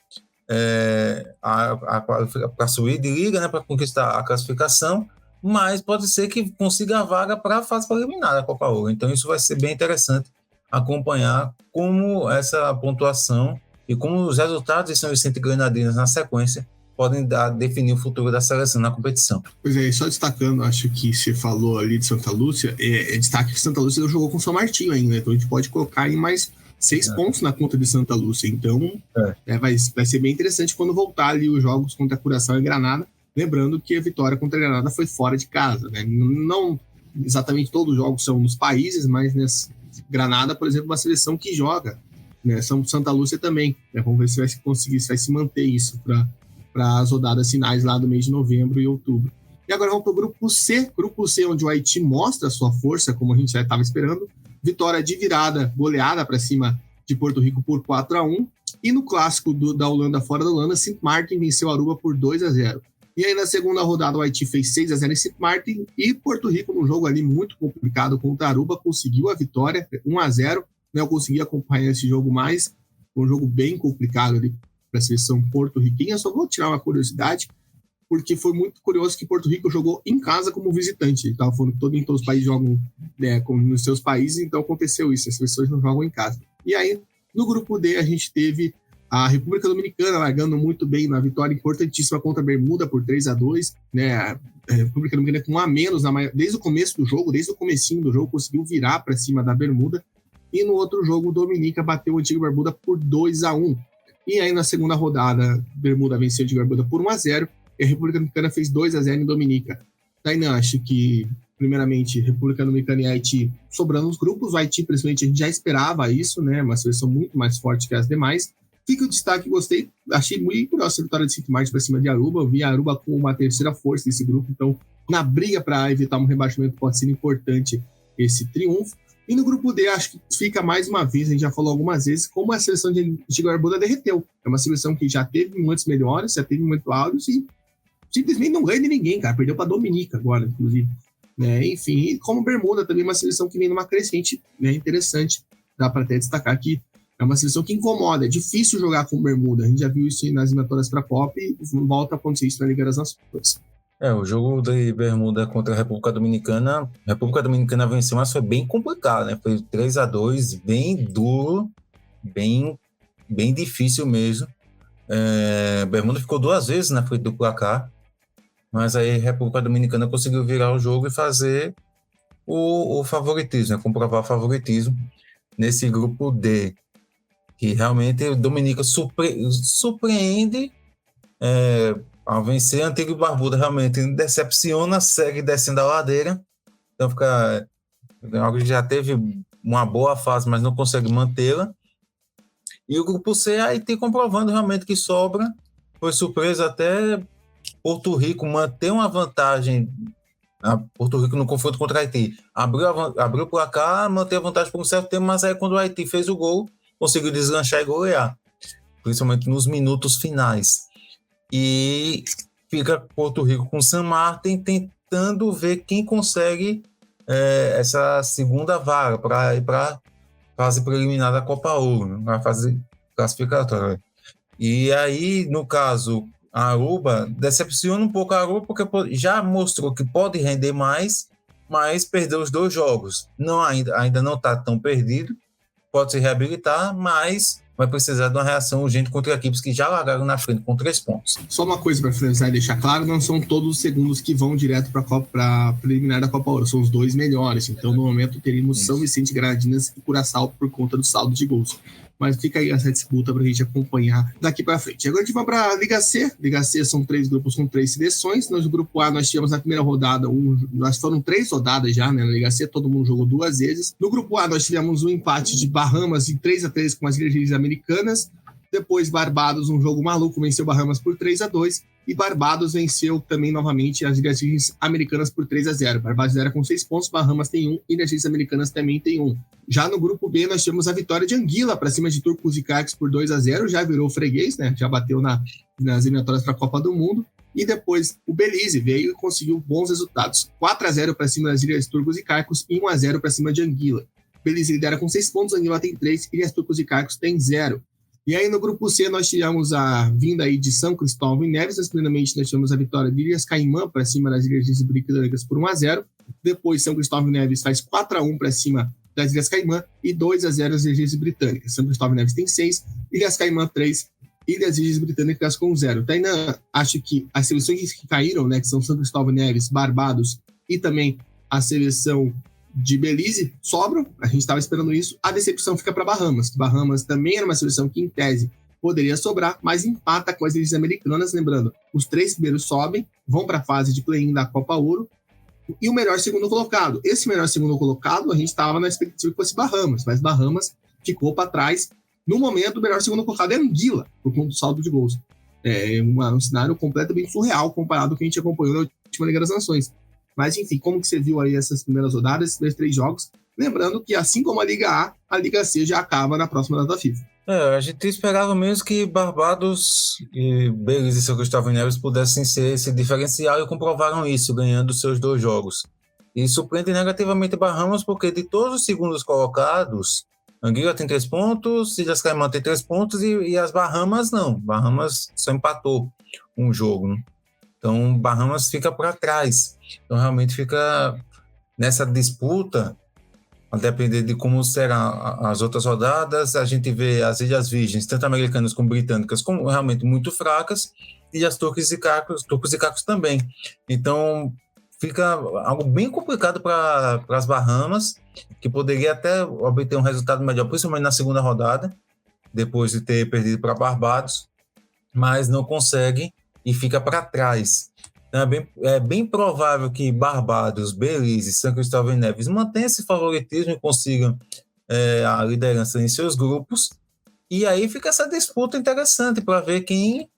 S3: para subir de liga, né, para conquistar a classificação, mas pode ser que consiga a vaga para a fase preliminar da Copa Ouro. Então isso vai ser bem interessante acompanhar como essa pontuação e como os resultados de São Vicente e Granadinas na sequência podem definir o futuro da seleção na competição.
S2: Pois é, só destacando, acho que você falou ali de Santa Lúcia, destaque que Santa Lúcia não jogou com São Martinho ainda, então a gente pode colocar em mais 6 pontos na conta de Santa Lúcia, então vai ser bem interessante quando voltar ali os jogos contra Curaçao e Granada, lembrando que a vitória contra a Granada foi fora de casa, né? Não exatamente todos os jogos são nos países, mas Granada, por exemplo, uma seleção que joga, né? Santa Lúcia também, né? Vamos ver se vai se conseguir, se vai se manter isso para as rodadas finais lá do mês de novembro e outubro. E agora vamos para o grupo C, onde o Haiti mostra a sua força, como a gente já estava esperando, vitória de virada, goleada para cima de Porto Rico por 4-1, e no clássico da Holanda, fora da Holanda, Sint Maarten venceu Aruba por 2-0. E aí na segunda rodada o Haiti fez 6-0 em Sint Maarten e Porto Rico, num jogo ali muito complicado contra Aruba, conseguiu a vitória, 1-0, né? Eu consegui acompanhar esse jogo mais, um jogo bem complicado ali para a seleção porto-riquenha. Só vou tirar uma curiosidade, porque foi muito curioso que Porto Rico jogou em casa como visitante. Ele estava falando que todos os países jogam nos seus países, então aconteceu isso, as seleções não jogam em casa. E aí, no grupo D, a gente teve a República Dominicana largando muito bem na vitória importantíssima contra a Bermuda por 3-2, né? A República Dominicana com 1 a menos desde o começo do jogo, desde o comecinho do jogo, conseguiu virar para cima da Bermuda. E no outro jogo, o Dominica bateu o Antiga Bermuda por 2-1. E aí na segunda rodada, Bermuda venceu a Antiga Bermuda por 1-0 e a República Dominicana fez 2-0 em Dominica. Tainan, acho que, primeiramente, República Dominicana e Haiti sobrando os grupos. O Haiti, principalmente, a gente já esperava isso, né? Uma seleção muito mais forte que as demais. Fica o destaque, gostei, achei muito curiosa a vitória de Sint Maarten para cima de Aruba. Eu vi a Aruba com uma terceira força desse grupo, então na briga para evitar um rebaixamento pode ser importante esse triunfo. E no grupo D, acho que fica mais uma vez, a gente já falou algumas vezes, como a seleção de Antigua Barbuda derreteu. É uma seleção que já teve momentos melhores, já teve momentos áureos e simplesmente não ganha de ninguém, cara. Perdeu para Dominica agora, inclusive. Né? Enfim, como Bermuda também, uma seleção que vem numa crescente, né? Interessante. Dá para até destacar que é uma seleção que incomoda, é difícil jogar com Bermuda. A gente já viu isso nas eliminatórias para a Copa e volta a acontecer isso na Liga das Nações.
S3: O jogo de Bermuda contra a República Dominicana venceu, mas foi bem complicado, né? Foi 3-2, bem duro, bem difícil mesmo. Bermuda ficou 2 vezes na frente do placar, mas aí a República Dominicana conseguiu virar o jogo e fazer o favoritismo, né? Comprovar o favoritismo nesse grupo D, que realmente o Dominica surpreende ao vencer. Antigua e Barbuda realmente decepciona, segue descendo a ladeira, então fica algo que já teve uma boa fase, mas não consegue mantê-la. E o grupo C, Haiti comprovando realmente que sobra. Foi surpresa até Porto Rico manter uma vantagem. Porto Rico no confronto contra o Haiti abriu o placar, manteve a vantagem por um certo tempo, mas aí quando o Haiti fez o gol, conseguiu deslanchar e golear, principalmente nos minutos finais. E fica Porto Rico com San Martin tentando ver quem consegue essa segunda vaga para ir para a fase preliminar da Copa Ouro, na fase classificatória. E aí, no caso, a Aruba decepciona um pouco a Aruba porque já mostrou que pode render mais, mas perdeu os 2 jogos. Ainda não está tão perdido, pode se reabilitar, mas vai precisar de uma reação urgente contra equipes que já largaram na frente com 3 pontos.
S2: Só uma coisa para finalizar e deixar claro, não são todos os segundos que vão direto para a preliminar da Copa Ouro, são os 2 melhores. Então, no momento, teríamos São Vicente, Granadinas e Curaçao por conta do saldo de gols. Mas fica aí essa disputa para a gente acompanhar daqui para frente. Agora a gente vai para a Liga C. Liga C são 3 grupos com 3 seleções. No grupo A nós tivemos na primeira rodada, nós foram 3 rodadas já, né, na Liga C, todo mundo jogou 2 vezes. No grupo A nós tivemos um empate de Bahamas em 3-3 com as Ilhas Americanas. Depois Barbados, um jogo maluco, venceu Bahamas por 3-2. E Barbados venceu também novamente as Ilhas Americanas por 3-0. Barbados era com 6 pontos, Bahamas tem 1 e as Ilhas Americanas também tem 1. Já no grupo B nós tivemos a vitória de Anguila para cima de Turcos e Caicos por 2-0, já virou freguês, né? Já bateu nas eliminatórias para a Copa do Mundo. E depois o Belize veio e conseguiu bons resultados. 4-0 para cima das Ilhas Turcos e Caicos e 1-0 para cima de Anguila. Belize lidera com 6 pontos, Anguila tem 3 e as Turcos e Caicos tem 0. E aí no grupo C nós tivemos a vinda aí de São Cristóvão e Neves. Primeiramente nós tivemos a vitória de Ilhas Caimã para cima das Ilhas Britânicas por 1-0. Depois São Cristóvão e Neves faz 4-1 para cima das Ilhas Caimã e 2-0 às Ilhas Britânicas. São Cristóvão e Neves tem 6, Ilhas Caimã 3 e as Ilhas Britânicas com 0. Tainan, acho que as seleções que caíram, né, que são São Cristóvão e Neves, Barbados e também a seleção de Belize sobram, a gente estava esperando isso. A decepção fica para Bahamas. Bahamas também era uma seleção que, em tese, poderia sobrar, mas empata com as Ilhas Americanas. Lembrando, os 3 primeiros sobem, vão para a fase de play-in da Copa Ouro, e o melhor segundo colocado. Esse melhor segundo colocado, a gente estava na expectativa que fosse Bahamas, mas Bahamas ficou para trás. No momento, o melhor segundo colocado é Anguila, por conta do saldo de gols. Um cenário completamente surreal comparado com o que a gente acompanhou na última Liga das Nações. Mas, enfim, como que você viu aí essas primeiras rodadas, esses 3 jogos? Lembrando que, assim como a Liga A, a Liga C já acaba na próxima data FIFA.
S3: A gente esperava mesmo que Barbados e Belize e São Cristóvão e Neves pudessem ser esse diferencial e comprovaram isso, ganhando seus 2 jogos. E surpreende negativamente Bahamas, porque de todos os segundos colocados, Anguila tem 3 pontos, Ilhas Caimã tem 3 pontos e as Bahamas não. Bahamas só empatou um jogo, né? Então, Bahamas fica para trás. Então, realmente fica nessa disputa, a depender de como serão as outras rodadas. A gente vê as Ilhas Virgens, tanto americanas como britânicas, como realmente muito fracas, e as Turcos e Caicos também. Então, fica algo bem complicado para as Bahamas, que poderia até obter um resultado melhor, principalmente na segunda rodada, depois de ter perdido para Barbados, mas não consegue e fica para trás. Então é bem provável que Barbados, Belize, São Cristóvão e Neves mantenham esse favoritismo e consigam a liderança em seus grupos. E aí fica essa disputa interessante para ver quem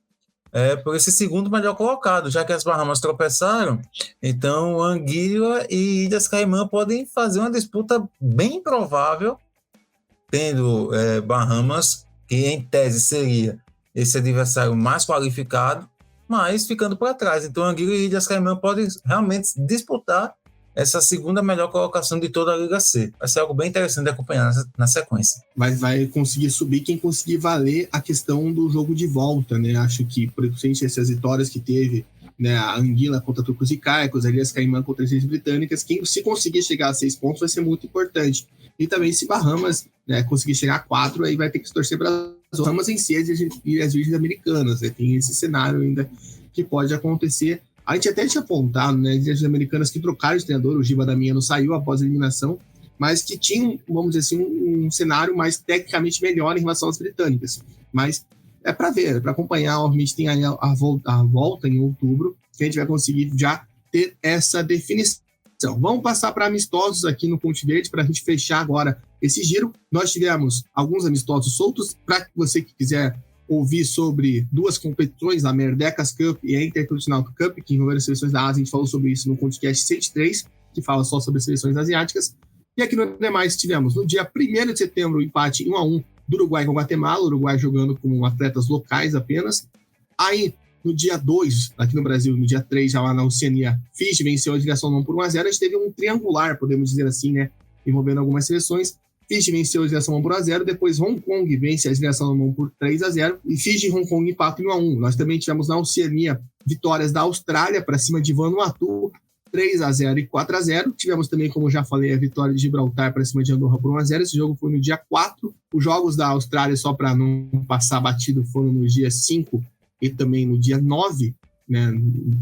S3: por esse segundo melhor colocado, já que as Bahamas tropeçaram. Então Anguila e Ilhas Caimã podem fazer uma disputa bem provável, tendo Bahamas, que em tese seria esse adversário mais qualificado, mas ficando para trás. Então, Anguila e Ilhas Caimã podem realmente disputar essa segunda melhor colocação de toda a Liga C. Vai ser algo bem interessante de acompanhar na sequência.
S2: Mas vai conseguir subir quem conseguir valer a questão do jogo de volta, né? Acho que, por exemplo, essas vitórias que teve né, a Anguila contra Turcos e Caicos, a Ilhas Caimã contra as Ilhas Britânicas. Quem se conseguir chegar a 6 pontos vai ser muito importante. E também se Bahamas, né, conseguir chegar a 4, aí vai ter que se torcer para as Bahamas em si e as Virgens Americanas, né? Tem esse cenário ainda que pode acontecer. A gente até tinha apontado, né, as Virgens Americanas que trocaram de treinador, o Giba Damiano saiu após a eliminação, mas que tinham, vamos dizer assim, um cenário mais tecnicamente melhor em relação às britânicas. Mas é para ver, é para acompanhar. Obviamente tem aí a volta em outubro, que a gente vai conseguir já ter essa definição. Vamos passar para amistosos aqui no Ponte Verde, para a gente fechar agora esse giro. Nós tivemos alguns amistosos soltos. Para você que quiser ouvir sobre 2 competições, a Merdecas Cup e a Intercontinental Cup, que envolveram as seleções da Ásia, a gente falou sobre isso no podcast 103, que fala só sobre as seleções asiáticas. E aqui no demais tivemos, no dia 1º de setembro, o empate 1-1 do Uruguai com o Guatemala, o Uruguai jogando com atletas locais apenas. Aí, no dia 2, aqui no Brasil, no dia 3, já lá na Oceania, Fiji venceu a Desviação Não por 1-0. A gente teve um triangular, podemos dizer assim, né, envolvendo algumas seleções. Fiji venceu a Desviação Não por 1-0, depois Hong Kong vence a Desviação Não por 3-0, e Fiji e Hong Kong empatam em 1-1. Nós também tivemos na Oceania vitórias da Austrália para cima de Vanuatu, 3-0 e 4-0. Tivemos também, como já falei, a vitória de Gibraltar para cima de Andorra por 1-0. Esse jogo foi no dia 4. Os jogos da Austrália, só para não passar batido, foram no dia 5 e também no dia 9, né,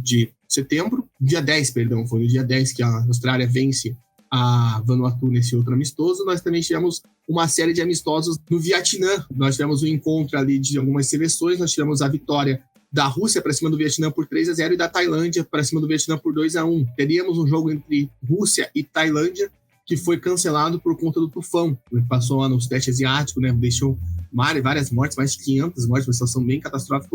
S2: de setembro. Dia 10, perdão, foi no dia 10 que a Austrália vence a Vanuatu nesse outro amistoso. Nós também tivemos uma série de amistosos no Vietnã. Nós tivemos um encontro ali de algumas seleções. Nós tivemos a vitória da Rússia para cima do Vietnã por 3-0 e da Tailândia para cima do Vietnã por 2-1. Teríamos um jogo entre Rússia e Tailândia que foi cancelado por conta do tufão. Ele passou lá no Sudeste Asiático, né? Deixou várias mortes, mais de 500 mortes, uma situação bem catastrófica.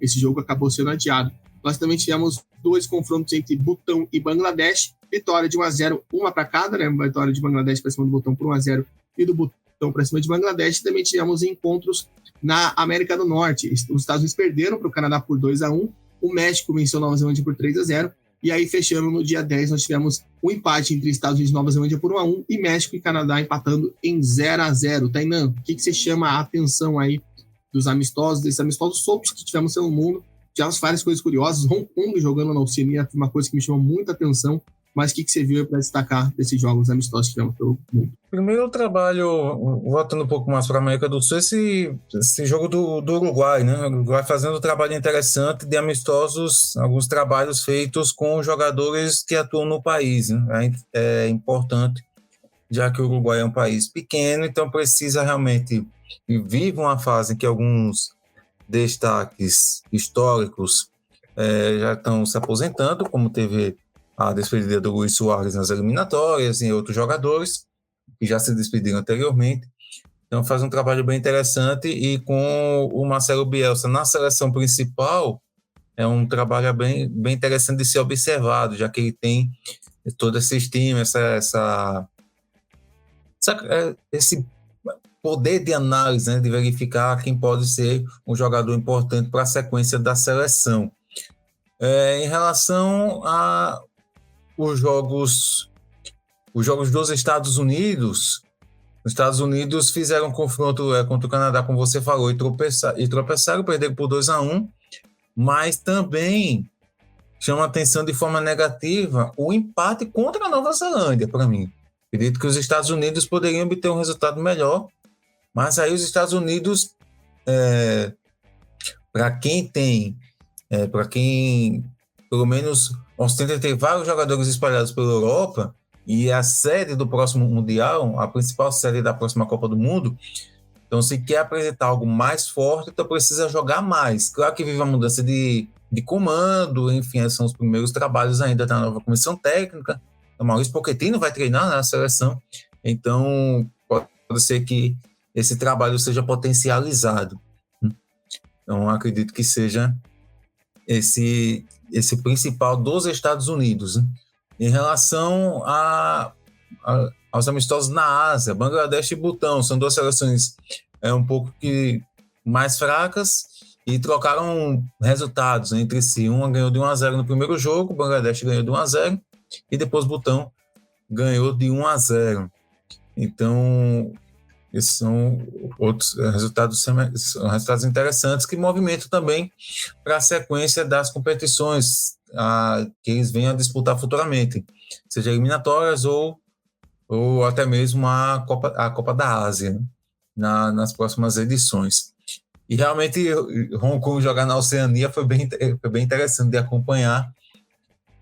S2: Esse jogo acabou sendo adiado. Nós também tivemos 2 confrontos entre Butão e Bangladesh. Vitória de 1-0, uma para cada, né? Vitória de Bangladesh para cima do Butão por 1-0 e do Butão para cima de Bangladesh. Também tivemos encontros na América do Norte. Os Estados Unidos perderam para o Canadá por 2-1. O México venceu Nova Zelândia por 3-0. E aí, fechando no dia 10, nós tivemos um empate entre Estados Unidos e Nova Zelândia por 1-1 e México e Canadá empatando em 0-0. Tainan, o que você chama a atenção aí dos amistosos, desses amistosos soltos que tivemos pelo mundo? Tivemos várias coisas curiosas. Hong Kong jogando na Oceania foi uma coisa que me chamou muita atenção. Mas o que você viu para destacar desses jogos amistosos que tivemos pelo mundo?
S3: Primeiro o trabalho, voltando um pouco mais para a América do Sul, esse jogo do Uruguai, né? O Uruguai fazendo um trabalho interessante de amistosos, alguns trabalhos feitos com jogadores que atuam no país, né? É importante, já que o Uruguai é um país pequeno, então precisa realmente vive uma fase em que alguns destaques históricos já estão se aposentando, como teve a despedida do Luis Soares nas eliminatórias e outros jogadores que já se despediram anteriormente. Então faz um trabalho bem interessante e com o Marcelo Bielsa na seleção principal é um trabalho bem interessante de ser observado, já que ele tem todo esse estima, esse poder de análise, né, de verificar quem pode ser um jogador importante para a sequência da seleção. Em relação a os jogos dos Estados Unidos, os Estados Unidos fizeram um confronto contra o Canadá, como você falou, e tropeçaram, perderam por 2-1, mas também chama atenção de forma negativa o empate contra a Nova Zelândia, para mim. Acredito que os Estados Unidos poderiam obter um resultado melhor, mas aí os Estados Unidos, para quem pelo menos ostenta ter vários jogadores espalhados pela Europa, e a sede do próximo Mundial, a principal sede da próxima Copa do Mundo, então se quer apresentar algo mais forte, então precisa jogar mais. Claro que vive a mudança de comando, enfim, são os primeiros trabalhos ainda da nova comissão técnica, o Maurício Pochettino vai treinar na seleção, então pode ser que esse trabalho seja potencializado. Então acredito que seja esse principal dos Estados Unidos, né? Em relação aos amistosos na Ásia, Bangladesh e Butão, são 2 seleções um pouco mais fracas e trocaram resultados entre si. Uma ganhou de 1-0 no primeiro jogo, Bangladesh ganhou de 1-0 e depois Butão ganhou de 1-0. Então, Esses são outros resultados, são resultados interessantes que movimentam também para a sequência das competições que eles venham a disputar futuramente, seja eliminatórias ou até mesmo a Copa da Ásia, né, nas próximas edições. E realmente Hong Kong jogar na Oceania foi bem interessante de acompanhar.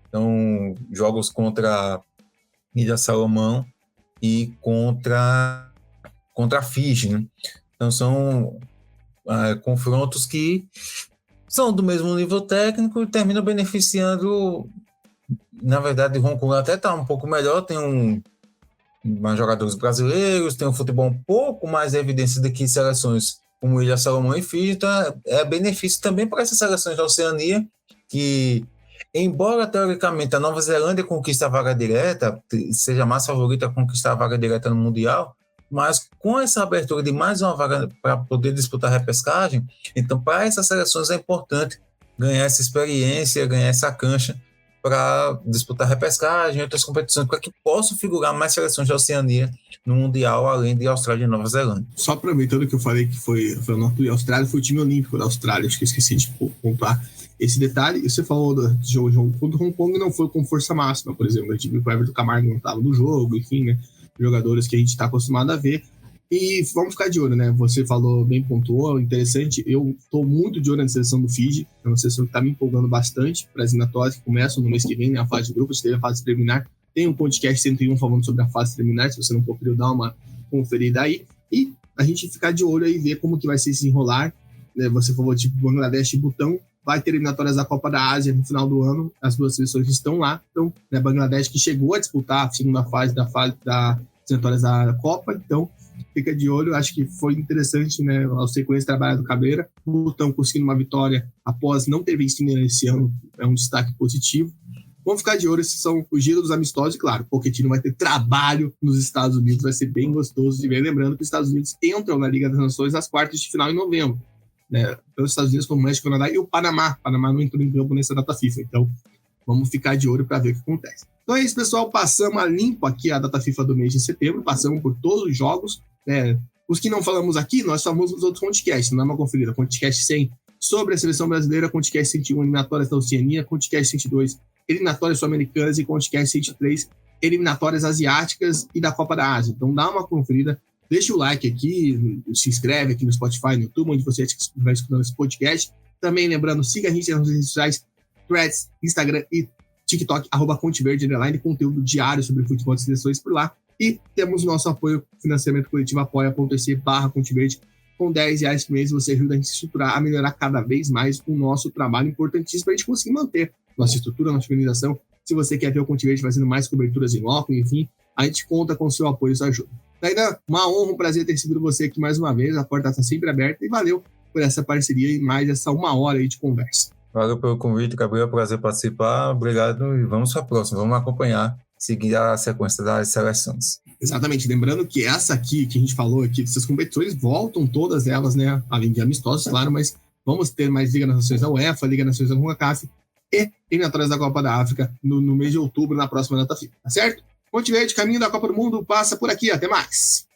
S3: Então, jogos contra Ilha Salomão e contra a Fiji, né? Então são confrontos que são do mesmo nível técnico e terminam beneficiando. Na verdade, Hong Kong até está um pouco melhor, tem mais jogadores brasileiros, tem um futebol um pouco mais evidência do que seleções como Ilha Salomão e Fiji. Então é benefício também para essas seleções da Oceania que, embora teoricamente a Nova Zelândia conquiste a vaga direta, seja mais favorita a conquistar a vaga direta no Mundial, mas com essa abertura de mais uma vaga para poder disputar a repescagem, então para essas seleções é importante ganhar essa experiência, ganhar essa cancha para disputar a repescagem e outras competições, para que possam figurar mais seleções da Oceania no Mundial, além de Austrália e Nova Zelândia.
S2: Só aproveitando que eu falei que foi o Norte e Austrália, foi o time olímpico da Austrália, acho que eu esqueci de pontuar esse detalhe. E você falou do jogo contra o Hong Kong, não foi com força máxima, por exemplo, o time que o Everton Camargo não estava no jogo, enfim, né? Jogadores que a gente está acostumado a ver. E vamos ficar de olho, né? Você falou, bem pontuou, interessante. Eu estou muito de olho na seleção do Fiji. É uma seleção que está me empolgando bastante para as eliminatórias que começam no mês que vem, né? A fase de grupos, teve a fase preliminar. Tem um podcast 101 falando sobre a fase preliminar, se você não conferiu, dá uma conferida aí. E a gente ficar de olho aí e ver como que vai ser esse enrolar. Né? Você falou, tipo, Bangladesh e Butão. Vai ter eliminatórias da Copa da Ásia no final do ano. As duas seleções estão lá. Então, né, Bangladesh que chegou a disputar a segunda fase das eliminatórias da Copa. Então, fica de olho. Acho que foi interessante, né, a sequência de trabalho do Cabreira. O Butão conseguindo uma vitória após não ter vencido esse ano. É um destaque positivo. Vamos ficar de olho. Esses são os giros dos amistosos. E, claro, o Pochettino vai ter trabalho nos Estados Unidos. Vai ser bem gostoso de ver. Lembrando que os Estados Unidos entram na Liga das Nações nas quartas de final em novembro. Né, pelos Estados Unidos, como o México, o Canadá e o Panamá. O Panamá não entrou em campo nessa data FIFA, então vamos ficar de olho para ver o que acontece. Então é isso, pessoal, passamos a limpo aqui a data FIFA do mês de setembro, passamos por todos os jogos, né? Os que não falamos aqui, nós falamos nos outros podcasts, não é uma conferida, podcast 100 sobre a seleção brasileira, podcast 101 eliminatórias da Oceania, podcast 102 eliminatórias sul-americanas e podcast 103 eliminatórias asiáticas e da Copa da Ásia. Então dá uma conferida. Deixa o like aqui, se inscreve aqui no Spotify, no YouTube, onde você estiver escutando esse podcast. Também lembrando, siga a gente nas redes sociais, Threads, Instagram e TikTok, @ConteVerde_, conteúdo diário sobre futebol de seleções por lá. E temos nosso apoio, financiamento coletivo, apoia.se/ConteVerde. Com R$10 por mês você ajuda a gente a estruturar, a melhorar cada vez mais o nosso trabalho, importantíssimo para a gente conseguir manter nossa estrutura, nossa organização. Se você quer ver o ConteVerde fazendo mais coberturas em loco, enfim, a gente conta com o seu apoio e sua ajuda. Ainda uma honra, um prazer ter recebido você aqui mais uma vez. A porta está sempre aberta e valeu por essa parceria e mais essa uma hora aí de conversa.
S3: Valeu pelo convite, Gabriel. Prazer participar. Obrigado e vamos para a próxima. Vamos acompanhar, seguir a sequência das seleções.
S2: Exatamente. Lembrando que essa aqui que a gente falou aqui, dessas competições, voltam todas elas, né? Além de amistosos, claro, mas vamos ter mais Liga das Nações da UEFA, Liga das Nações da CONCACAF e eliminatórias da Copa da África no mês de outubro, na próxima data FIFA. Tá certo? ConteVerde, caminho da Copa do Mundo, passa por aqui. Até mais!